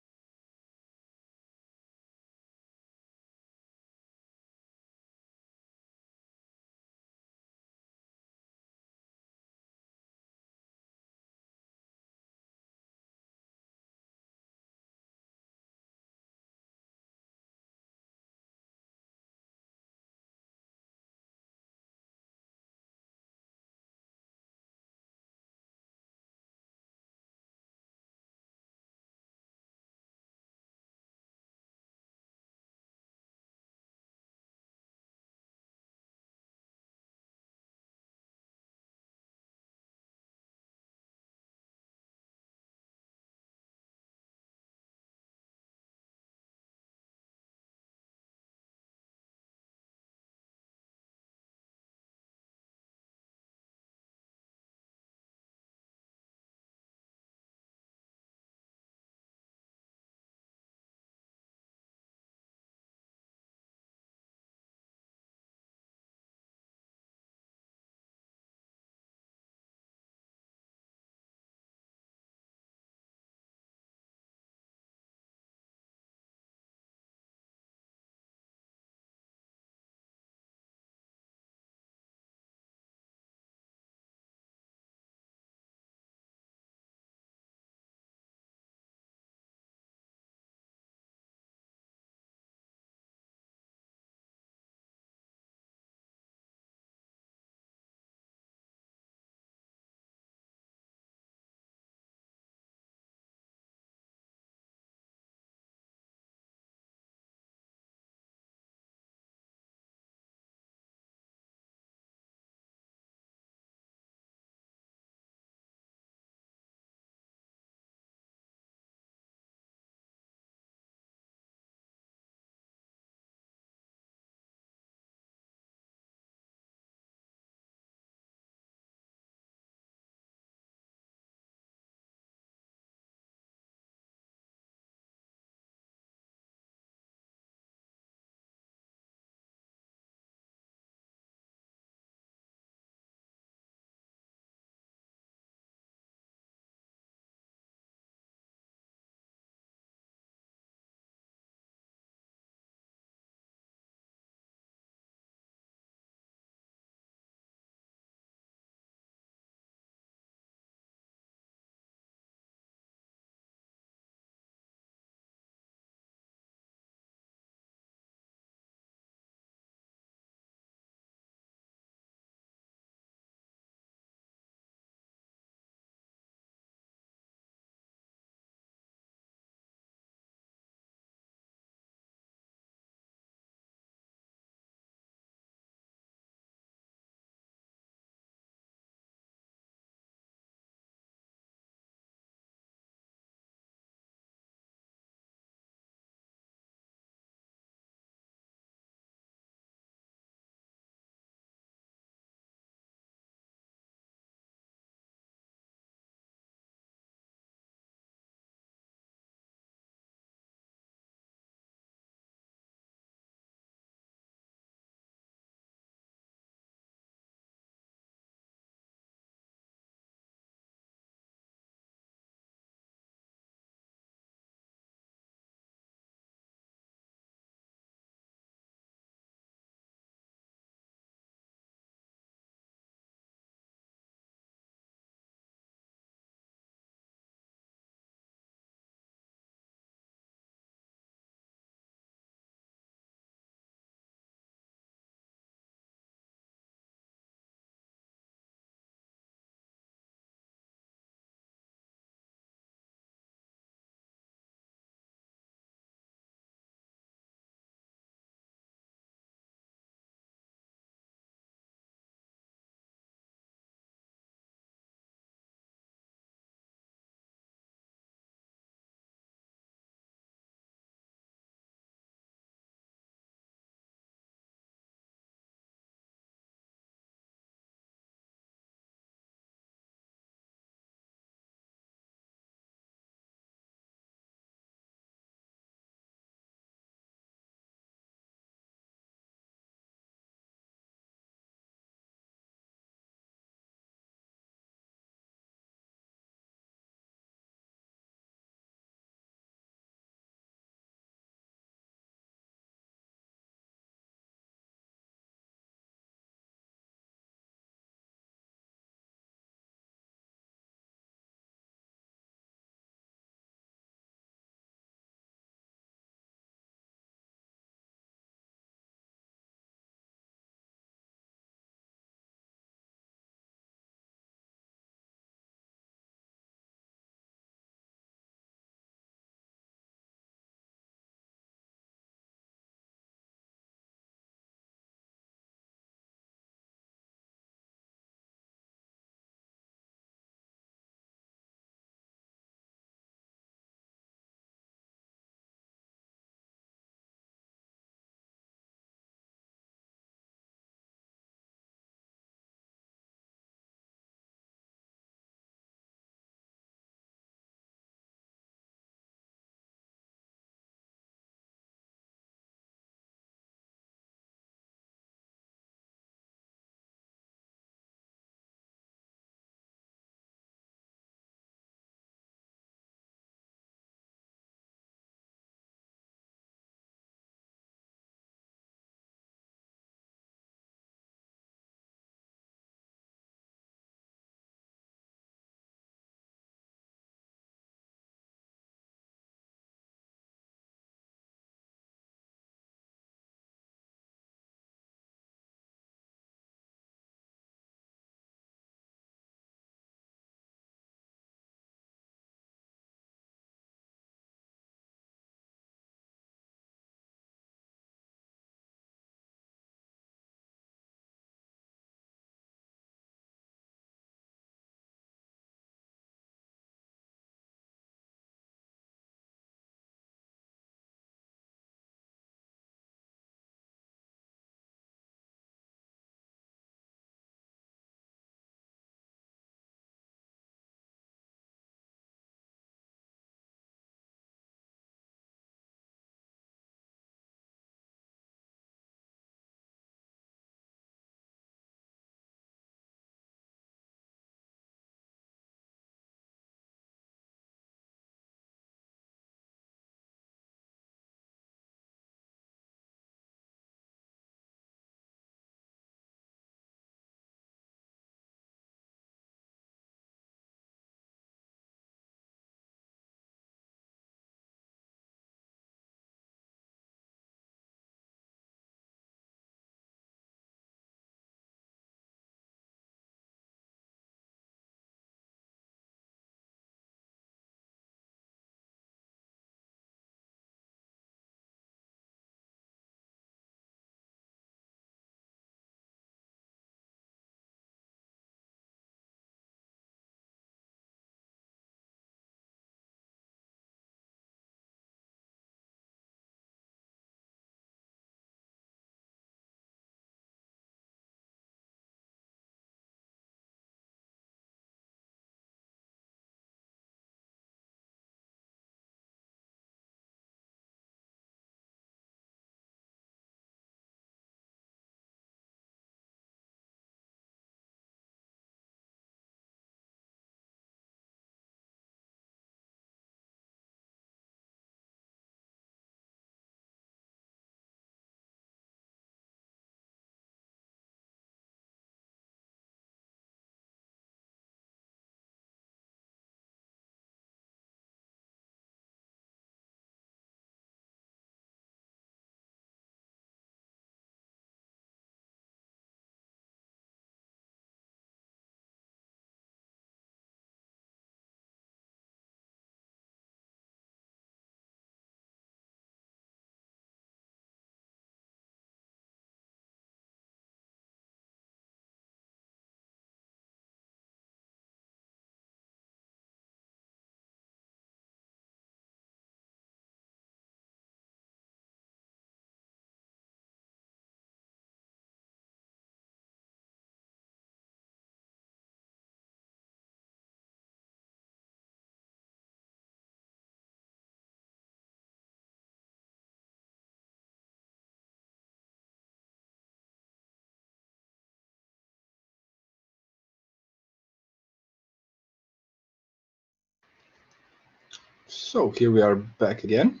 So here we are back again.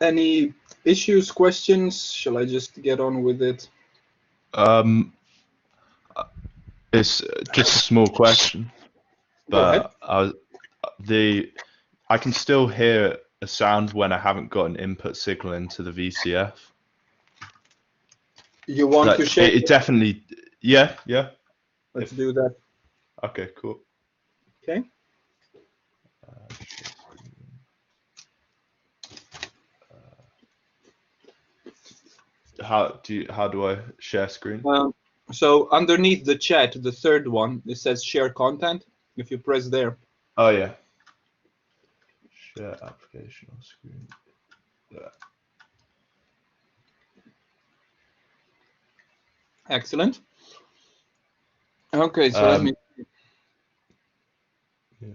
Any issues, questions? Shall I just get on with it? It's just a small question, but I can still hear a sound when I haven't got an input signal into the VCF. You want to share? It definitely, yeah. Let's do that. Okay, cool. Okay. How do I share screen? So underneath the chat, the third one, it says share content. If you press there. Oh yeah. Share application on screen. Yeah. Excellent. Okay, so let me. Yeah.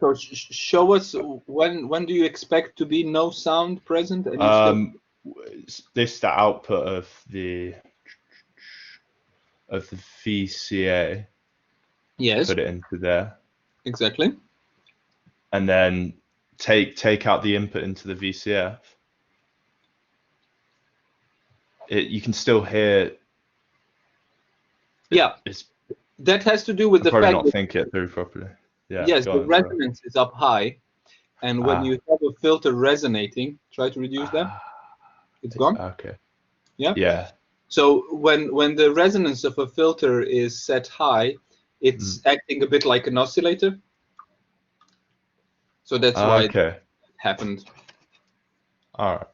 So show us when do you expect to be no sound present? And this the output of the VCA. Yes. Put it into there. Exactly. And then take out the input into the VCF. You can still hear. Yeah. That has to do with the fact probably not think it through properly. Yeah. Yes, the resonance is up high, and when you have a filter resonating, try to reduce that. It's gone. Okay. Yeah. Yeah. So when the resonance of a filter is set high, it's acting a bit like an oscillator. So that's why it happened. All right.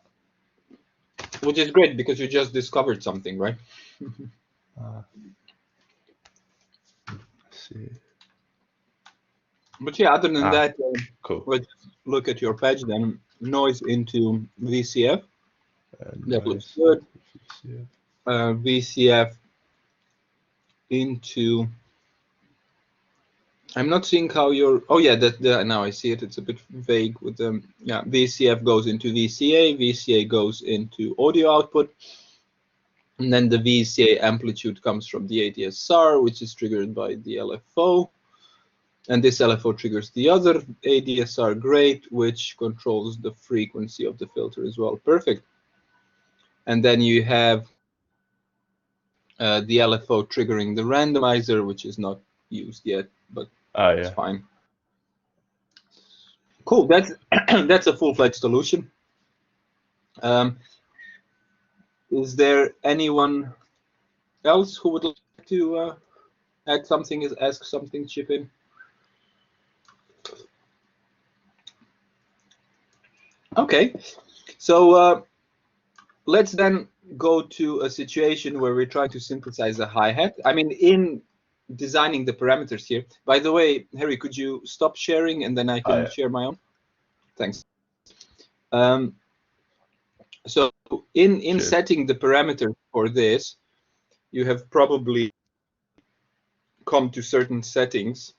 Which is great because you just discovered something, right? See. But yeah, other than that, cool. Let's look at your patch then. Noise into VCF. That looks good. VCF into. I'm not seeing how you're. Oh yeah, now I see it. It's a bit vague with them. Yeah, VCF goes into VCA. VCA goes into audio output, and then the VCA amplitude comes from the ADSR, which is triggered by the LFO, and this LFO triggers the other ADSR great, which controls the frequency of the filter as well. Perfect. And then you have the LFO triggering the randomizer, which is not used yet, but it's fine. Cool. That's that's a full-fledged solution. Is there anyone else who would like to add something, ask something, chip in? Okay, so let's then go to a situation where we're trying to synthesize a hi-hat. I mean, in designing the parameters here. By the way, Harry, could you stop sharing and then I can share my own? Thanks. So in setting the parameter for this, you have probably come to certain settings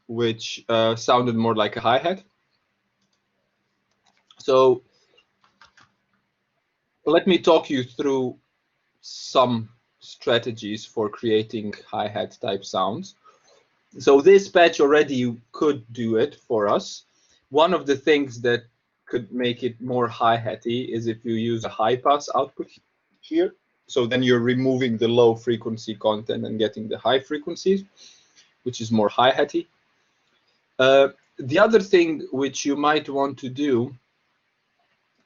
which sounded more like a hi-hat. So let me talk you through some strategies for creating hi-hat type sounds. So this patch already could do it for us. One of the things that could make it more hi-hatty is if you use a high-pass output here. So then you're removing the low frequency content and getting the high frequencies, which is more hi-hatty. The other thing which you might want to do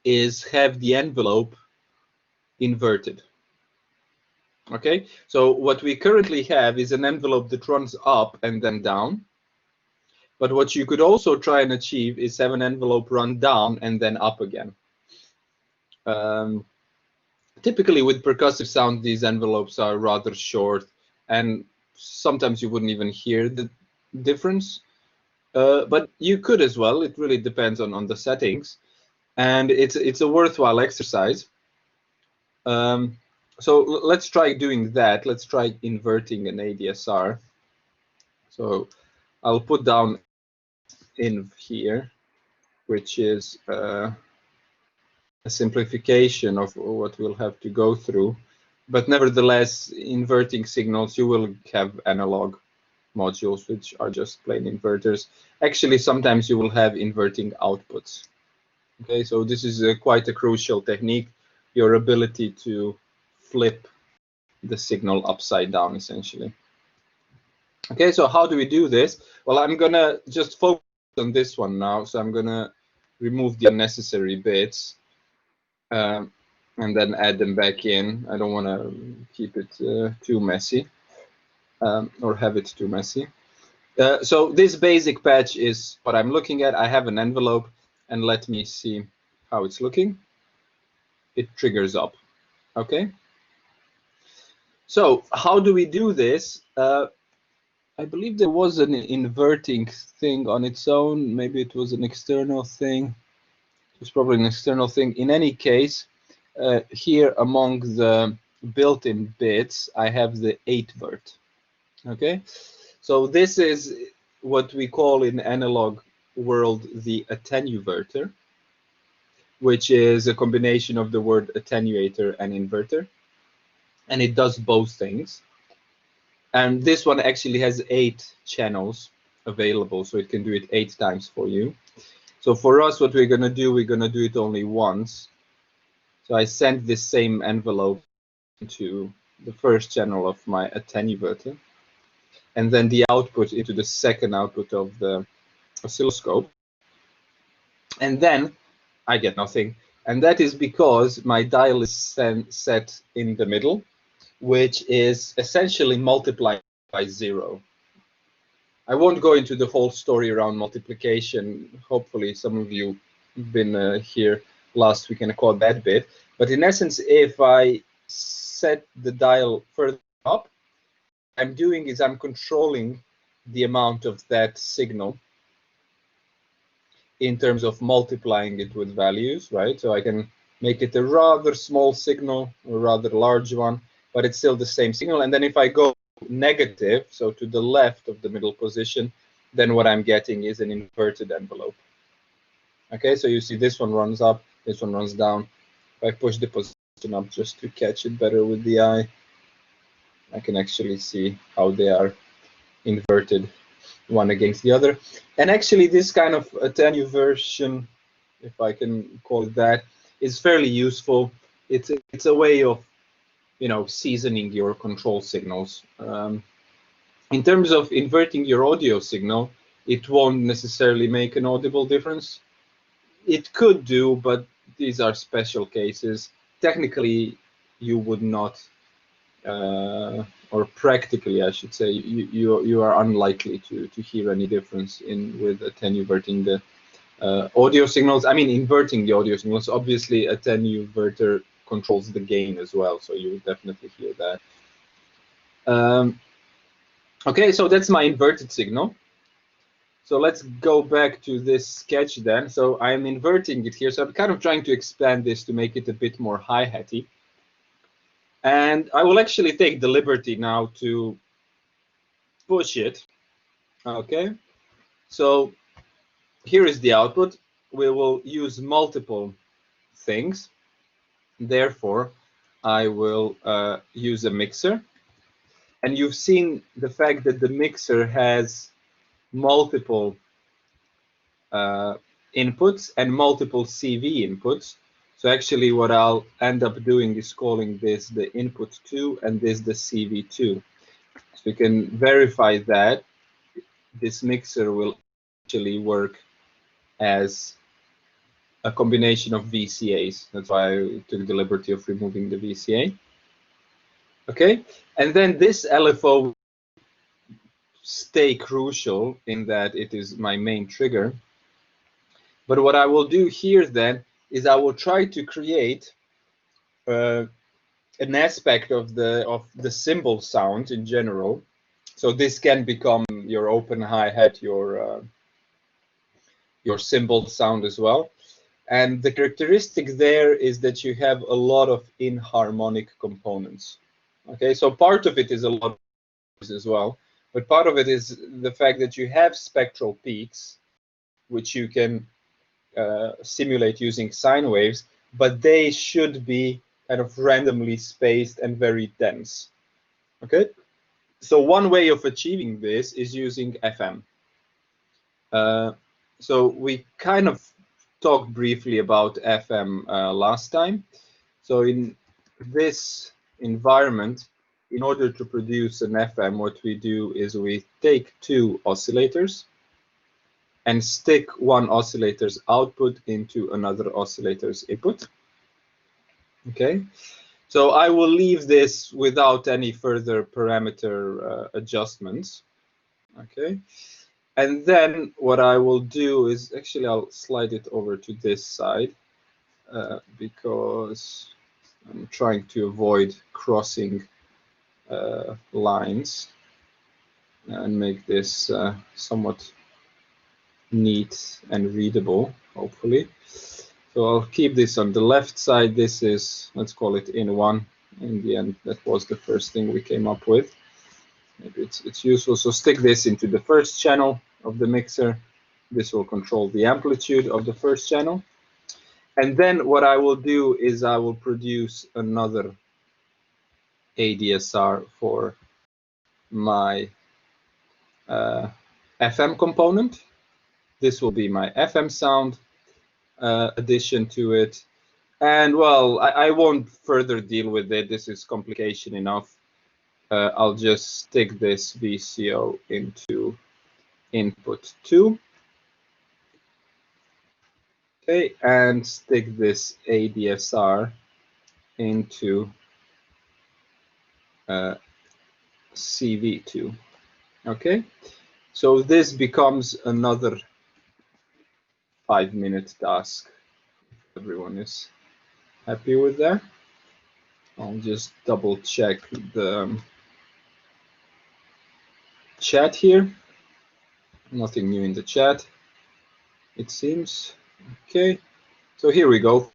is have the envelope inverted. Okay, so what we currently have is an envelope that runs up and then down. But what you could also try and achieve is have an envelope run down and then up again. Typically with percussive sound, these envelopes are rather short, and sometimes you wouldn't even hear the difference. But you could as well. It really depends on the settings, and it's a worthwhile exercise. So let's try doing that. Let's try inverting an ADSR. So I'll put down inv here, which is a simplification of what we'll have to go through. But nevertheless, inverting signals, you will have analog modules, which are just plain inverters. Actually, sometimes you will have inverting outputs. Okay, so this is quite a crucial technique, your ability to flip the signal upside down, essentially. Okay, so how do we do this? Well, I'm gonna just focus on this one now. So I'm gonna remove the unnecessary bits and then add them back in. I don't want to keep it too messy or have it too messy. So this basic patch is what I'm looking at. I have an envelope, and let me see how it's looking. It triggers up. Okay. So how do we do this? I believe there was an inverting thing on its own. Maybe it was an external thing. It was probably an external thing. In any case, here among the built-in bits, I have the 8-vert. Okay, so this is what we call in analog world the attenuverter, which is a combination of the word attenuator and inverter, and it does both things. And this one actually has 8 channels available, so it can do it 8 times for you. So for us, what we're going to do it only once. So I send this same envelope into the first channel of my attenuverter, and then the output into the second output of the oscilloscope. And then I get nothing. And that is because my dial is set in the middle, which is essentially multiplied by 0. I won't go into the whole story around multiplication. Hopefully some of you have been here last week and caught that bit. But in essence, if I set the dial further up, what I'm doing is I'm controlling the amount of that signal in terms of multiplying it with values, right? So I can make it a rather small signal, a rather large one, but it's still the same signal. And then if I go negative, so to the left of the middle position, then what I'm getting is an inverted envelope. Okay, so you see this one runs up, this one runs down. If I push the position up just to catch it better with the eye, I can actually see how they are inverted one against the other. And actually this kind of attenuversion, if I can call it that, is fairly useful. It's a way of, you know, seasoning your control signals. In terms of inverting your audio signal, it won't necessarily make an audible difference. It could do, but these are special cases. Technically, you would not, or practically, I should say, you are unlikely to hear any difference with attenuverting the audio signals. I mean, inverting the audio signals. Obviously, attenuverter controls the gain as well, so you would definitely hear that. Okay, so that's my inverted signal. So let's go back to this sketch then. So I'm inverting it here. So I'm kind of trying to expand this to make it a bit more hi-hatty. And I will actually take the liberty now to push it. Okay, so here is the output. We will use multiple things. Therefore, I will use a mixer. And you've seen the fact that the mixer has multiple inputs and multiple CV inputs. So actually what I'll end up doing is calling this the input 2 and this the CV2. So you can verify that this mixer will actually work as a combination of VCAs. That's why I took the liberty of removing the VCA. Okay, and then this LFO stay crucial in that it is my main trigger. But what I will do here then is I will try to create an aspect of the cymbal sound in general. So this can become your open hi-hat, your cymbal sound as well. And the characteristic there is that you have a lot of inharmonic components. Okay, so part of it is a lot of as well, but part of it is the fact that you have spectral peaks, which you can simulate using sine waves, but they should be kind of randomly spaced and very dense. Okay, so one way of achieving this is using FM. So we kind of talked briefly about FM last time. So in this environment, in order to produce an FM, what we do is we take two oscillators and stick one oscillator's output into another oscillator's input. Okay, so I will leave this without any further parameter adjustments. Okay, and then what I will do is, actually I'll slide it over to this side because I'm trying to avoid crossing lines and make this somewhat neat and readable, hopefully. So I'll keep this on the left side. This is, let's call it in one. In the end, that was the first thing we came up with. Maybe it's useful. So stick this into the first channel of the mixer. This will control the amplitude of the first channel. And then what I will do is I will produce another ADSR for my FM component. This will be my FM sound addition to it. And well, I won't further deal with it. This is complication enough. I'll just stick this VCO into input 2. Okay, and stick this ADSR into CV2. Okay, so this becomes another 5-minute task. Everyone is happy with that. I'll just double check the chat here. Nothing new in the chat, it seems. Okay, so here we go.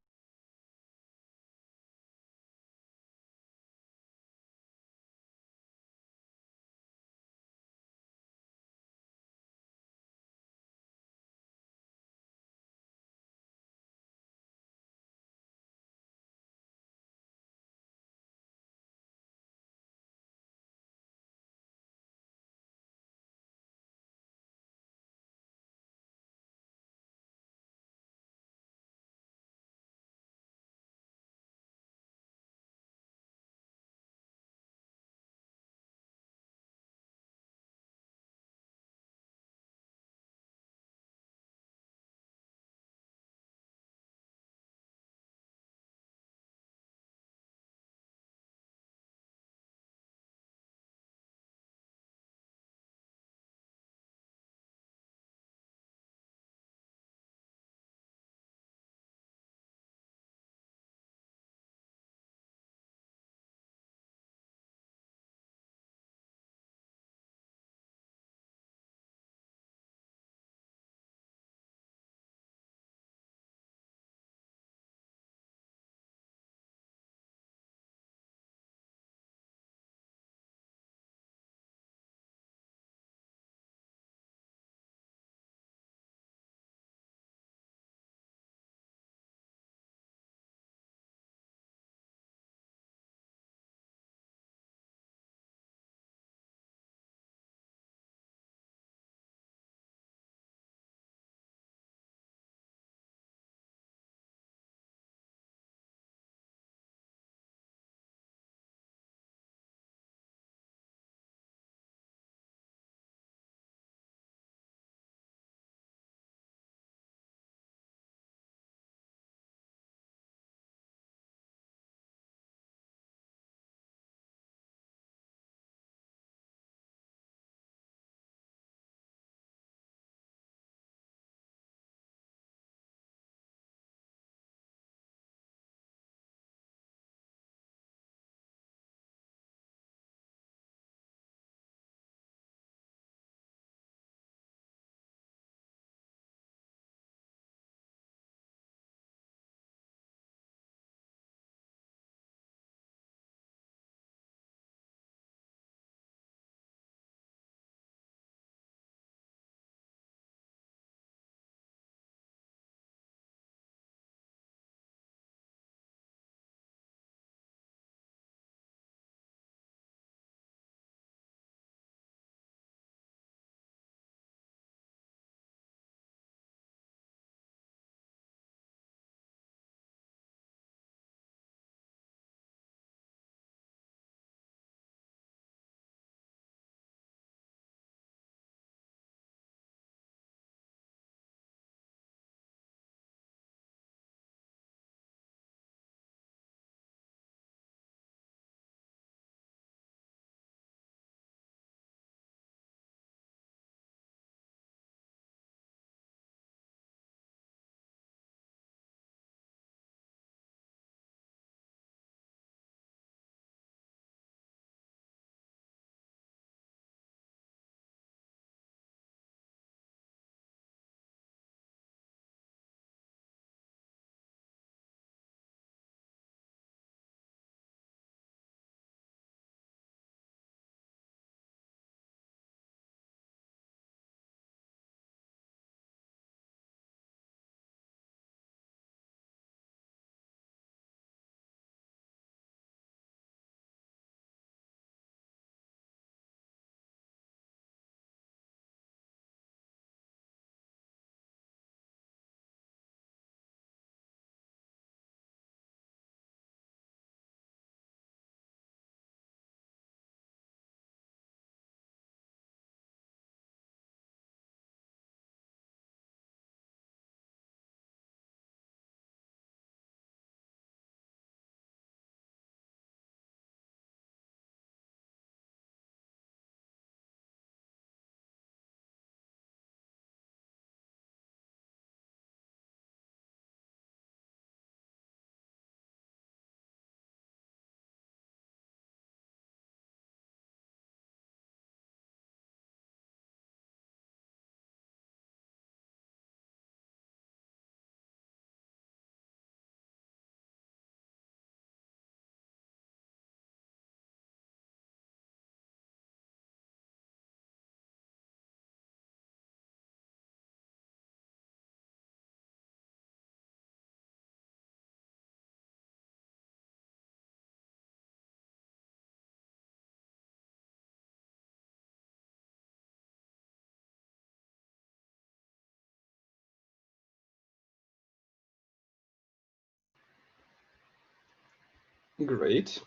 Great.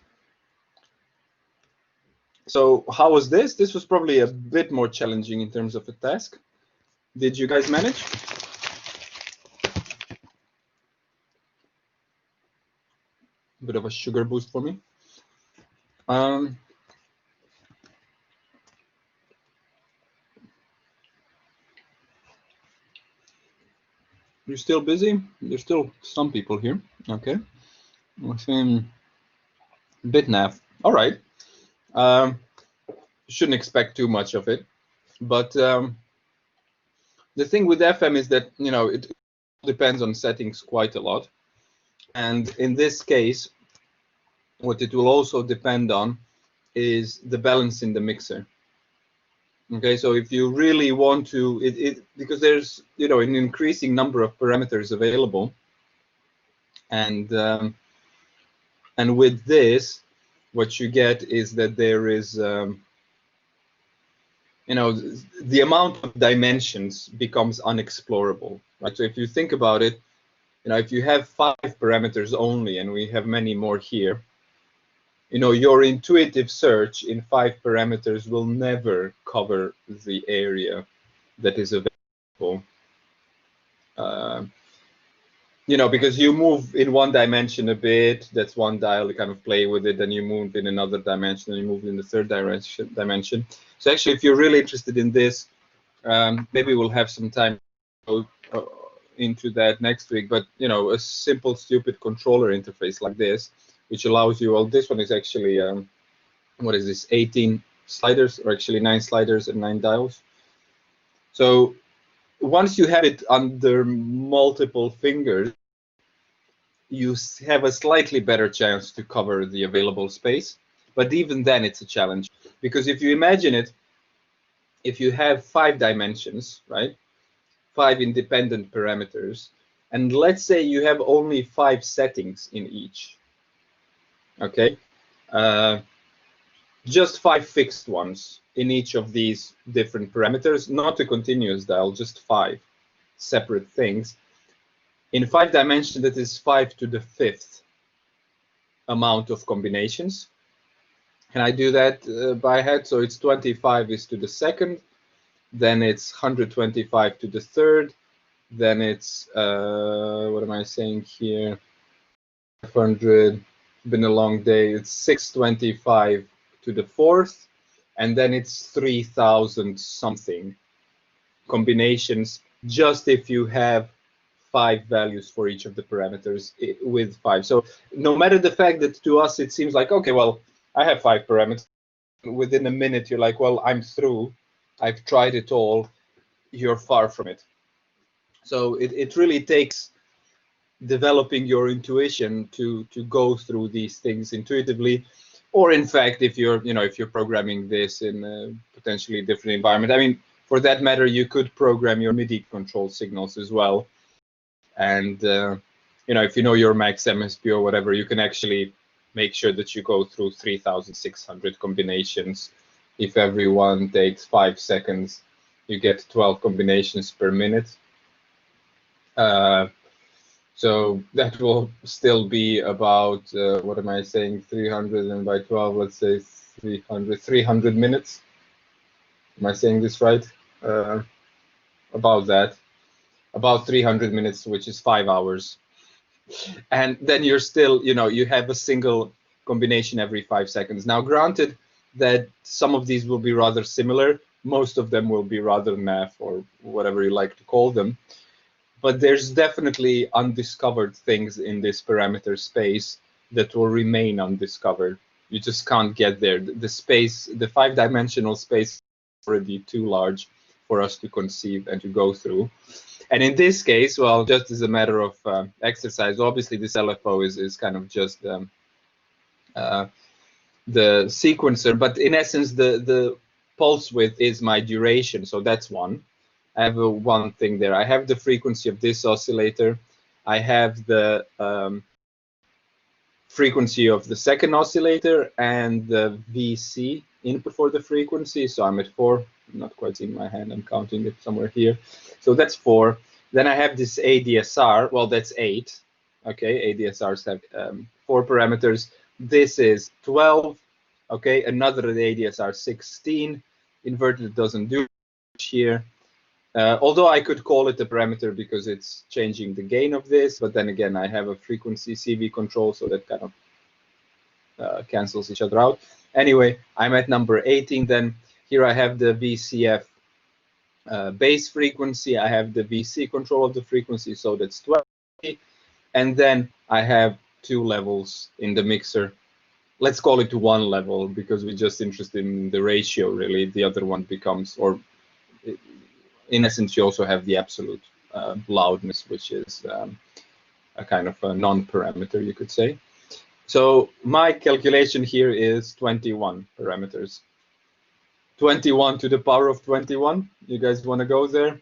So how was this? This was probably a bit more challenging in terms of a task. Did you guys manage? A bit of a sugar boost for me. You're still busy? There's still some people here. Okay. I'm saying BitNav. All right. Shouldn't expect too much of it, but the thing with FM is that it depends on settings quite a lot, and in this case, what it will also depend on is the balance in the mixer. Okay, so if you really want to, because there's an increasing number of parameters available, and with this, what you get is that there is the amount of dimensions becomes unexplorable, right? So if you think about it, if you have 5 parameters only, and we have many more here, your intuitive search in 5 parameters will never cover the area that is available. Because you move in one dimension a bit, that's one dial, you kind of play with it, then you move in another dimension, and you move in the third dimension. So actually, if you're really interested in this, maybe we'll have some time to go into that next week. But a simple, stupid controller interface like this, which allows you, well, this one is actually, what is this, 18 sliders, or actually 9 sliders and 9 dials. So once you have it under multiple fingers, you have a slightly better chance to cover the available space. But even then, it's a challenge, because if you imagine it, if you have 5 dimensions, right, 5 independent parameters, and let's say you have only 5 settings in each, okay, just 5 fixed ones in each of these different parameters, not a continuous dial, just 5 separate things. In 5 dimensions, that is 5 to the 5th amount of combinations. Can I do that by head? So it's 25 is to the 2nd, then it's 125 to the 3rd, then it's, what am I saying here? 500, been a long day, it's 625 to the 4th, and then it's 3,000 something combinations, just if you have 5 values for each of the parameters with 5. So no matter the fact that to us it seems like, okay, well, I have 5 parameters, within a minute you're like, well, I'm through, I've tried it all, you're far from it. So it really takes developing your intuition to go through these things intuitively, or in fact, if you're programming this in a potentially different environment. I mean, for that matter, you could program your MIDI control signals as well, and if you know your max MSP or whatever, you can actually make sure that you go through 3,600 combinations. If everyone takes 5 seconds, you get 12 combinations per minute. So that will still be about, what am I saying, 300, and by 12, let's say 300 minutes. Am I saying this right? About that. About 300 minutes, which is 5 hours. And then you're still, you have a single combination every 5 seconds. Now, granted that some of these will be rather similar, most of them will be rather naff, or whatever you like to call them. But there's definitely undiscovered things in this parameter space that will remain undiscovered. You just can't get there. The space, the 5-dimensional space, is already too large for us to conceive and to go through. And in this case, well, just as a matter of exercise, obviously this LFO is kind of just the sequencer, but in essence, the pulse width is my duration, so that's one. I have one thing there. I have the frequency of this oscillator. I have the frequency of the second oscillator and the VC input for the frequency. So I'm at 4. I'm not quite in my hand. I'm counting it somewhere here. So that's 4. Then I have this ADSR. Well, that's 8. Okay, ADSRs have 4 parameters. this is 12. Okay, another ADSR 16. Inverted doesn't do much here. Although I could call it a parameter because it's changing the gain of this, but then again, I have a frequency CV control, so that kind of cancels each other out. Anyway, I'm at number 18 then. Here I have the VCF base frequency. I have the VC control of the frequency, so that's 20. And then I have 2 levels in the mixer. Let's call it 1 level because we're just interested in the ratio, really. The other one becomes, or in essence, you also have the absolute loudness, which is a kind of a non-parameter, you could say. So my calculation here is 21 parameters. 21 to the power of 21. You guys want to go there?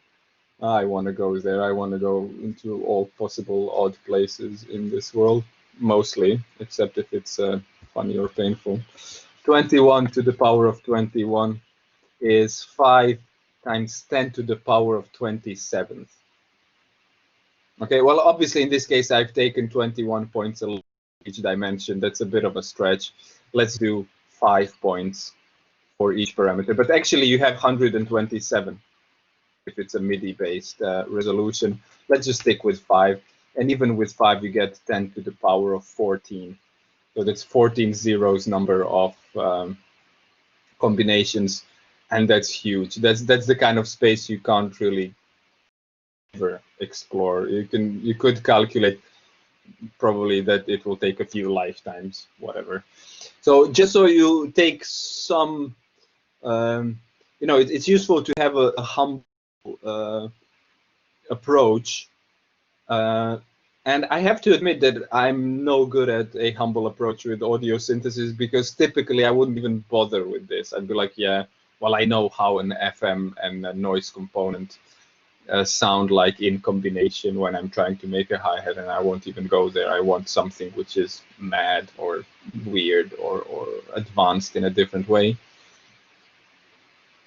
I want to go there. I want to go into all possible odd places in this world, mostly, except if it's funny or painful. 21 to the power of 21 is 5 times 10 to the power of 27th. Okay, well, obviously, in this case, I've taken 21 points along each dimension. That's a bit of a stretch. Let's do 5 points for each parameter. But actually, you have 127 if it's a MIDI-based resolution. Let's just stick with 5. And even with 5, you get 10 to the power of 14. So that's 14 zeros number of combinations. And that's huge. That's the kind of space you can't really ever explore. You could calculate probably that it will take a few lifetimes, whatever. So just so you take some, you know, it's useful to have a humble approach. And I have to admit that I'm no good at a humble approach with audio synthesis because typically I wouldn't even bother with this. I'd be like, yeah, well, I know how an FM and a noise component sound like in combination when I'm trying to make a hi-hat, and I won't even go there. I want something which is mad or weird or advanced in a different way.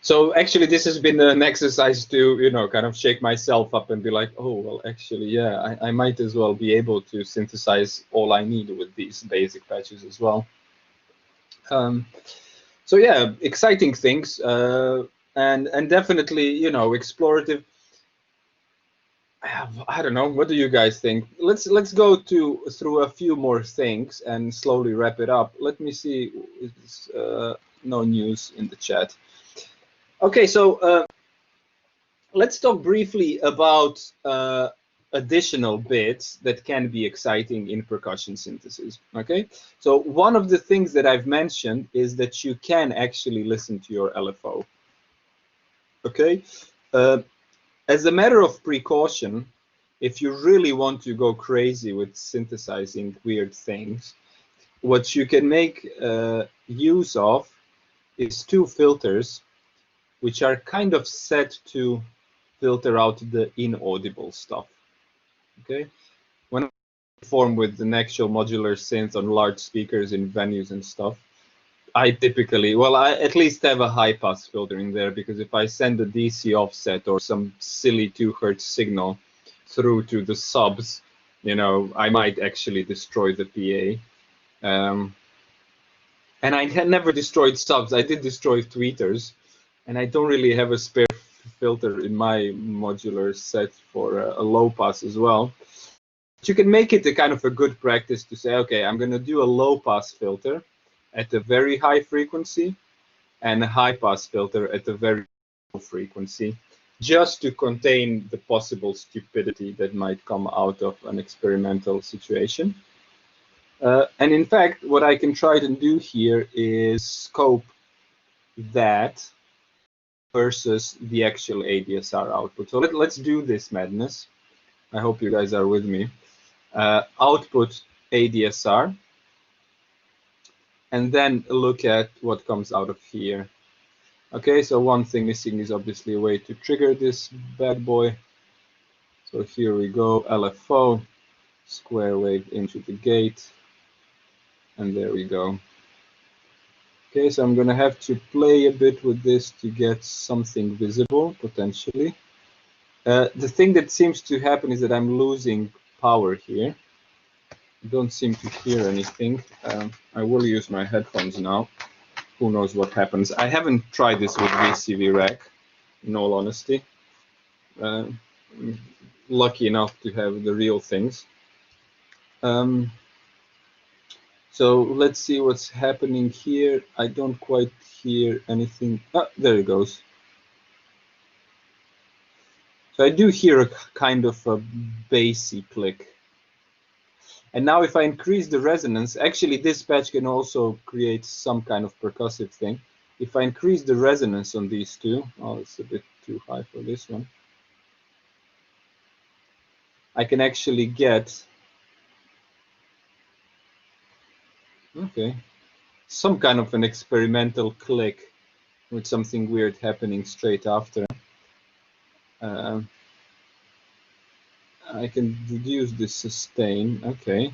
So actually, this has been an exercise to, you know, kind of shake myself up and be like, oh, well, actually, yeah, I might as well be able to synthesize all I need with these basic patches as well. So yeah, exciting things, and definitely, you know, explorative. I don't know. What do you guys think? Let's go through a few more things and slowly wrap it up. Let me see. It's, no news in the chat. Okay, so let's talk briefly about additional bits that can be exciting in percussion synthesis. Okay, so one of the things that I've mentioned is that you can actually listen to your LFO. Okay, as a matter of precaution, if you really want to go crazy with synthesizing weird things, what you can make use of is 2 filters which are kind of set to filter out the inaudible stuff. Okay, when I perform with an actual modular synth on large speakers in venues and stuff, I typically, well, I at least have a high pass filter in there, because if I send a DC offset or some silly 2 Hertz signal through to the subs, you know, I might actually destroy the PA. And I had never destroyed subs. I did destroy tweeters. And I don't really have a spare filter in my modular set for a low pass as well. But you can make it a kind of a good practice to say, okay, I'm going to do a low pass filter at a very high frequency and a high pass filter at a very low frequency, just to contain the possible stupidity that might come out of an experimental situation. And in fact, what I can try to do here is scope that versus the actual ADSR output. So let's do this madness. I hope you guys are with me. Output ADSR, and then look at what comes out of here. Okay, so one thing missing is obviously a way to trigger this bad boy. So here we go, LFO, square wave into the gate, and there we go. Okay, so I'm gonna have to play a bit with this to get something visible, potentially. The thing that seems to happen is that I'm losing power here. don't seem to hear anything. I will use my headphones now. Who knows what happens? I haven't tried this with VCV Rack, in all honesty. I'm lucky enough to have the real things. So let's see what's happening here. I don't quite hear anything. Ah, there it goes. So I do hear a kind of a bassy click. And now if I increase the resonance, actually this patch can also create some kind of percussive thing. If I increase the resonance on these two, oh, it's a bit too high for this one. I can actually get, okay, some kind of an experimental click with something weird happening straight after. I can reduce the sustain. Okay,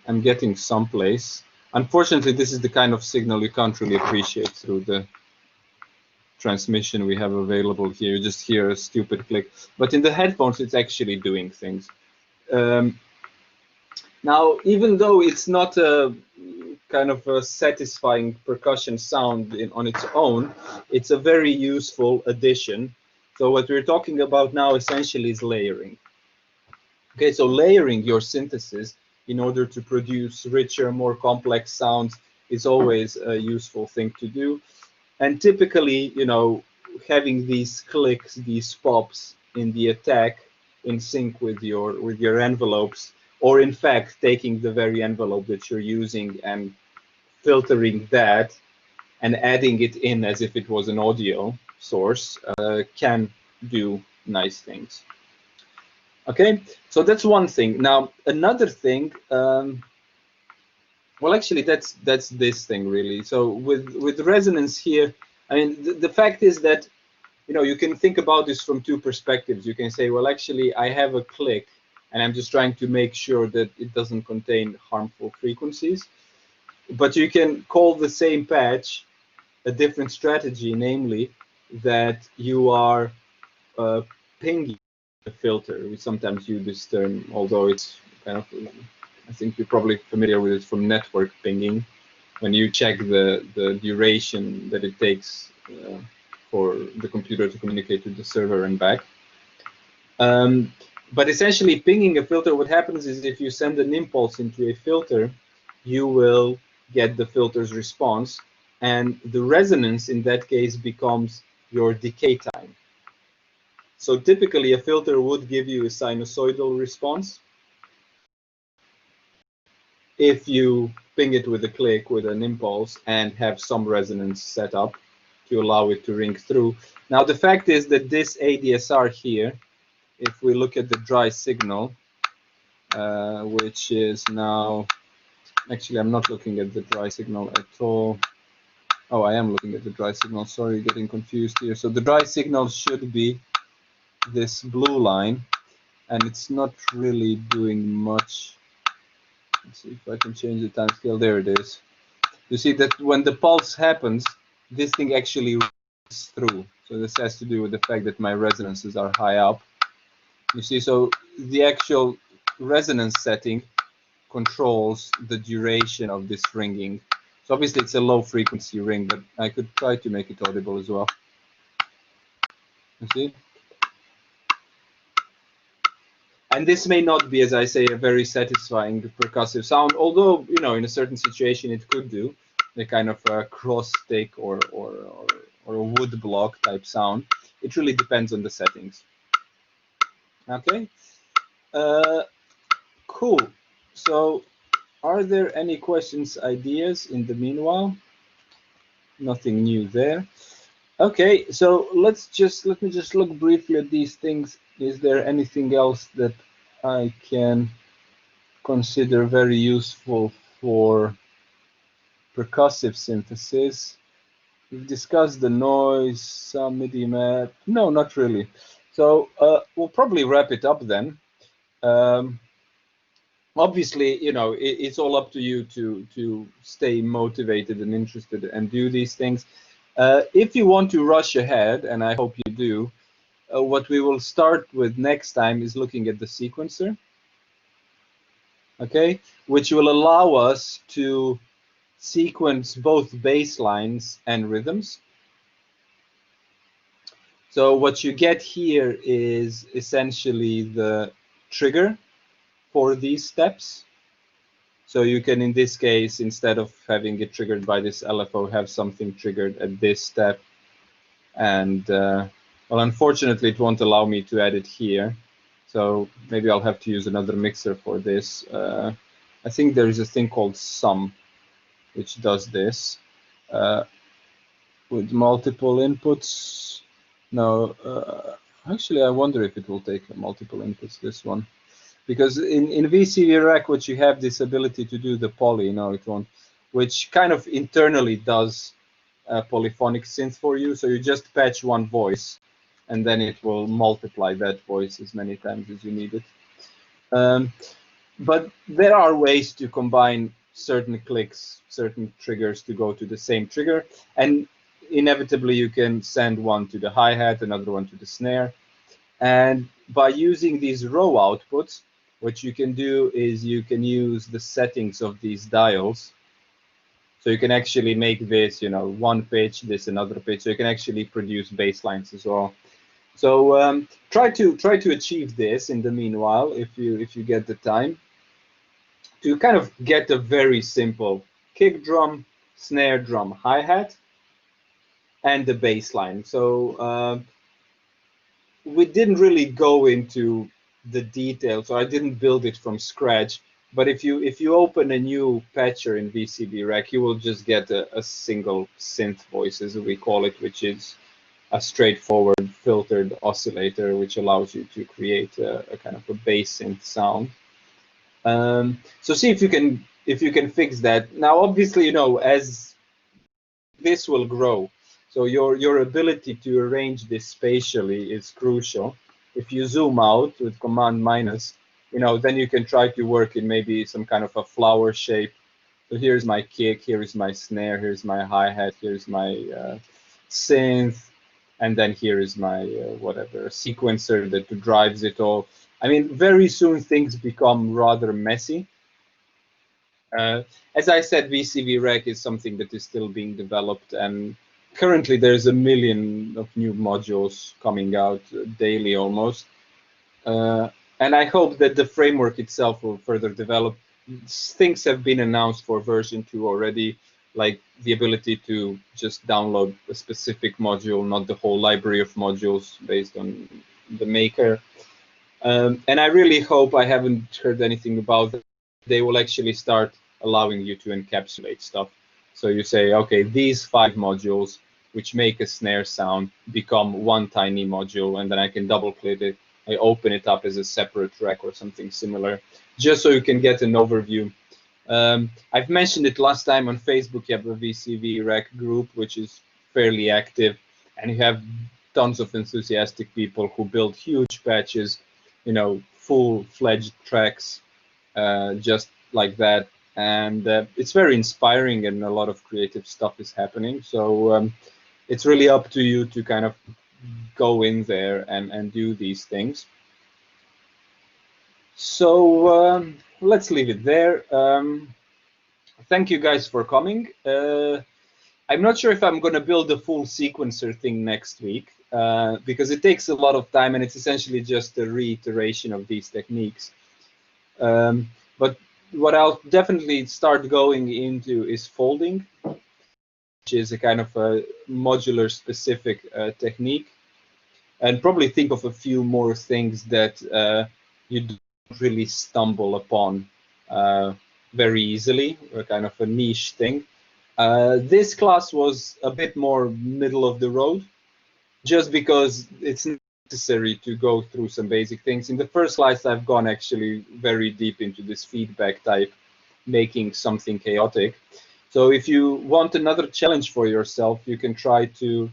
I'm getting someplace. Unfortunately, this is the kind of signal you can't really appreciate through the transmission we have available here. You just hear a stupid click. But in the headphones, it's actually doing things. Now, even though it's not a kind of a satisfying percussion sound on its own, it's a very useful addition. So what we're talking about now essentially is layering. Okay, so layering your synthesis in order to produce richer, more complex sounds is always a useful thing to do. And typically, you know, having these clicks, these pops in the attack in sync with your envelopes, or in fact taking the very envelope that you're using and filtering that and adding it in as if it was an audio source, can do nice things. Okay, so that's one thing. Now another thing, well, actually that's this thing really. So with resonance here, I mean the fact is that, you know, you can think about this from two perspectives. You can say, well, actually I have a click and I'm just trying to make sure that it doesn't contain harmful frequencies. But you can call the same patch a different strategy, namely that you are pinging a filter. We sometimes use this term, although it's kind of, I think you're probably familiar with it from network pinging, when you check the duration that it takes for the computer to communicate to the server and back. But essentially, pinging a filter, what happens is if you send an impulse into a filter, you will get the filter's response, and the resonance in that case becomes your decay time. So typically, a filter would give you a sinusoidal response if you ping it with a click, with an impulse, and have some resonance set up to allow it to ring through. Now, the fact is that this ADSR here, if we look at the dry signal, which is now, actually, I'm not looking at the dry signal at all. Oh, I am looking at the dry signal. Sorry, getting confused here. So the dry signal should be this blue line, and it's not really doing much. Let's see if I can change the time scale. There it is. You see that when the pulse happens, this thing actually rings through. So this has to do with the fact that my resonances are high up. You see, so the actual resonance setting controls the duration of this ringing. So obviously it's a low frequency ring, but I could try to make it audible as well. You see? And this may not be, as I say, a very satisfying percussive sound, although, you know, in a certain situation it could do the kind of a cross stick or a wood block type sound. It really depends on the settings. Okay, cool. So are there any questions, ideas in the meanwhile? Nothing new there. Okay, so let me just look briefly at these things. Is there anything else that I can consider very useful for percussive synthesis? We've discussed the noise, some MIDI map. No, not really. So we'll probably wrap it up then. Obviously, you know, it's all up to you to stay motivated and interested and do these things. If you want to rush ahead, and I hope you do, what we will start with next time is looking at the sequencer. okay, which will allow us to sequence both bass lines and rhythms. So what you get here is essentially the trigger for these steps. So you can, in this case, instead of having it triggered by this LFO, have something triggered at this step. And well, unfortunately, it won't allow me to add it here. So maybe I'll have to use another mixer for this. I think there is a thing called Sum, which does this with multiple inputs. No, actually, I wonder if it will take multiple inputs, this one. Because in VCV Rack, what you have this ability to do the poly, no, it won't, which kind of internally does polyphonic synth for you. So you just patch one voice, and then it will multiply that voice as many times as you need it. But there are ways to combine certain clicks, certain triggers to go to the same trigger, and inevitably you can send one to the hi-hat, another one to the snare. And by using these row outputs, what you can do is you can use the settings of these dials. So you can actually make this, you know, one pitch, this another pitch. So you can actually produce bass lines as well. So try to achieve this in the meanwhile, if you get the time, to kind of get a very simple kick drum, snare drum, hi-hat, and the bass line. So we didn't really go into the details, so I didn't build it from scratch. But if you open a new patcher in VCV Rack, you will just get a single synth voice, as we call it, which is a straightforward filtered oscillator, which allows you to create a kind of a bass synth sound. So see if you can fix that. Now, obviously, you know, as this will grow, so your ability to arrange this spatially is crucial. If you zoom out with Command minus, you know, then you can try to work in maybe some kind of a flower shape. So here's my kick, here is my snare, here's my hi-hat, here's my synth, and then here is my whatever sequencer that drives it all. I mean, very soon things become rather messy. As I said, VCV Rack is something that is still being developed, and currently there's a million of new modules coming out daily almost. And I hope that the framework itself will further develop. Things have been announced for version 2 already, like the ability to just download a specific module, not the whole library of modules based on the maker. And I really hope, I haven't heard anything about it, they will actually start allowing you to encapsulate stuff. So you say, okay, these 5 modules, which make a snare sound, become one tiny module, and then I can double click it. I open it up as a separate track or something similar, just so you can get an overview. I've mentioned it last time on Facebook. You have a VCV Rack group, which is fairly active, and you have tons of enthusiastic people who build huge patches, you know, full-fledged tracks, just like that. And it's very inspiring, and a lot of creative stuff is happening. So it's really up to you to kind of go in there and do these things. So let's leave it there. Thank you guys for coming. I'm not sure if I'm going to build a full sequencer thing next week, because it takes a lot of time, and it's essentially just a reiteration of these techniques. But what I'll definitely start going into is folding, which is a kind of a modular specific technique, and probably think of a few more things that you don't really stumble upon very easily, or kind of a niche thing. This class was a bit more middle of the road, just because it's necessary to go through some basic things. In the first class, I've gone actually very deep into this feedback type, making something chaotic. So if you want another challenge for yourself, you can try to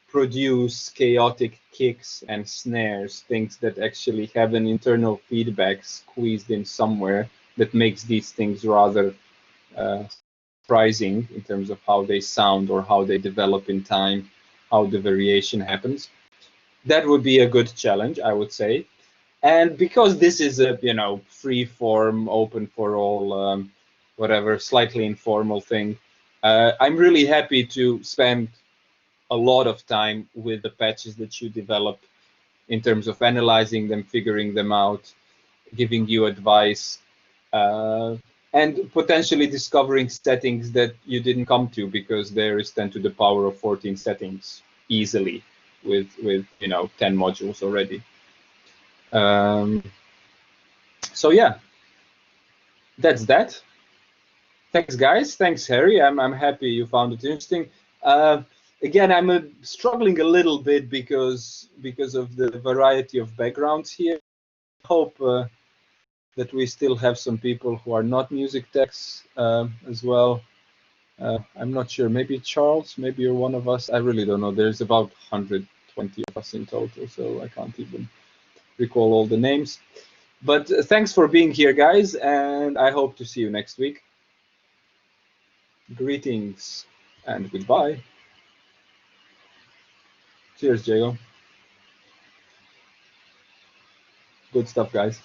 produce chaotic kicks and snares, things that actually have an internal feedback squeezed in somewhere that makes these things rather surprising in terms of how they sound or how they develop in time, how the variation happens. That would be a good challenge, I would say. And because this is a free form, open for all, whatever, slightly informal thing, I'm really happy to spend a lot of time with the patches that you develop in terms of analyzing them, figuring them out, giving you advice, and potentially discovering settings that you didn't come to because there is 10 to the power of 14 settings easily with 10 modules already. So yeah, that's that. Thanks, guys. Thanks, Harry. I'm happy you found it interesting. Again, I'm struggling a little bit because of the variety of backgrounds here. I hope that we still have some people who are not music techs as well. I'm not sure. Maybe Charles, maybe you're one of us. I really don't know. There's about 120 of us in total, so I can't even recall all the names. But thanks for being here, guys, and I hope to see you next week. Greetings and goodbye. Cheers, Diego. Good stuff, guys.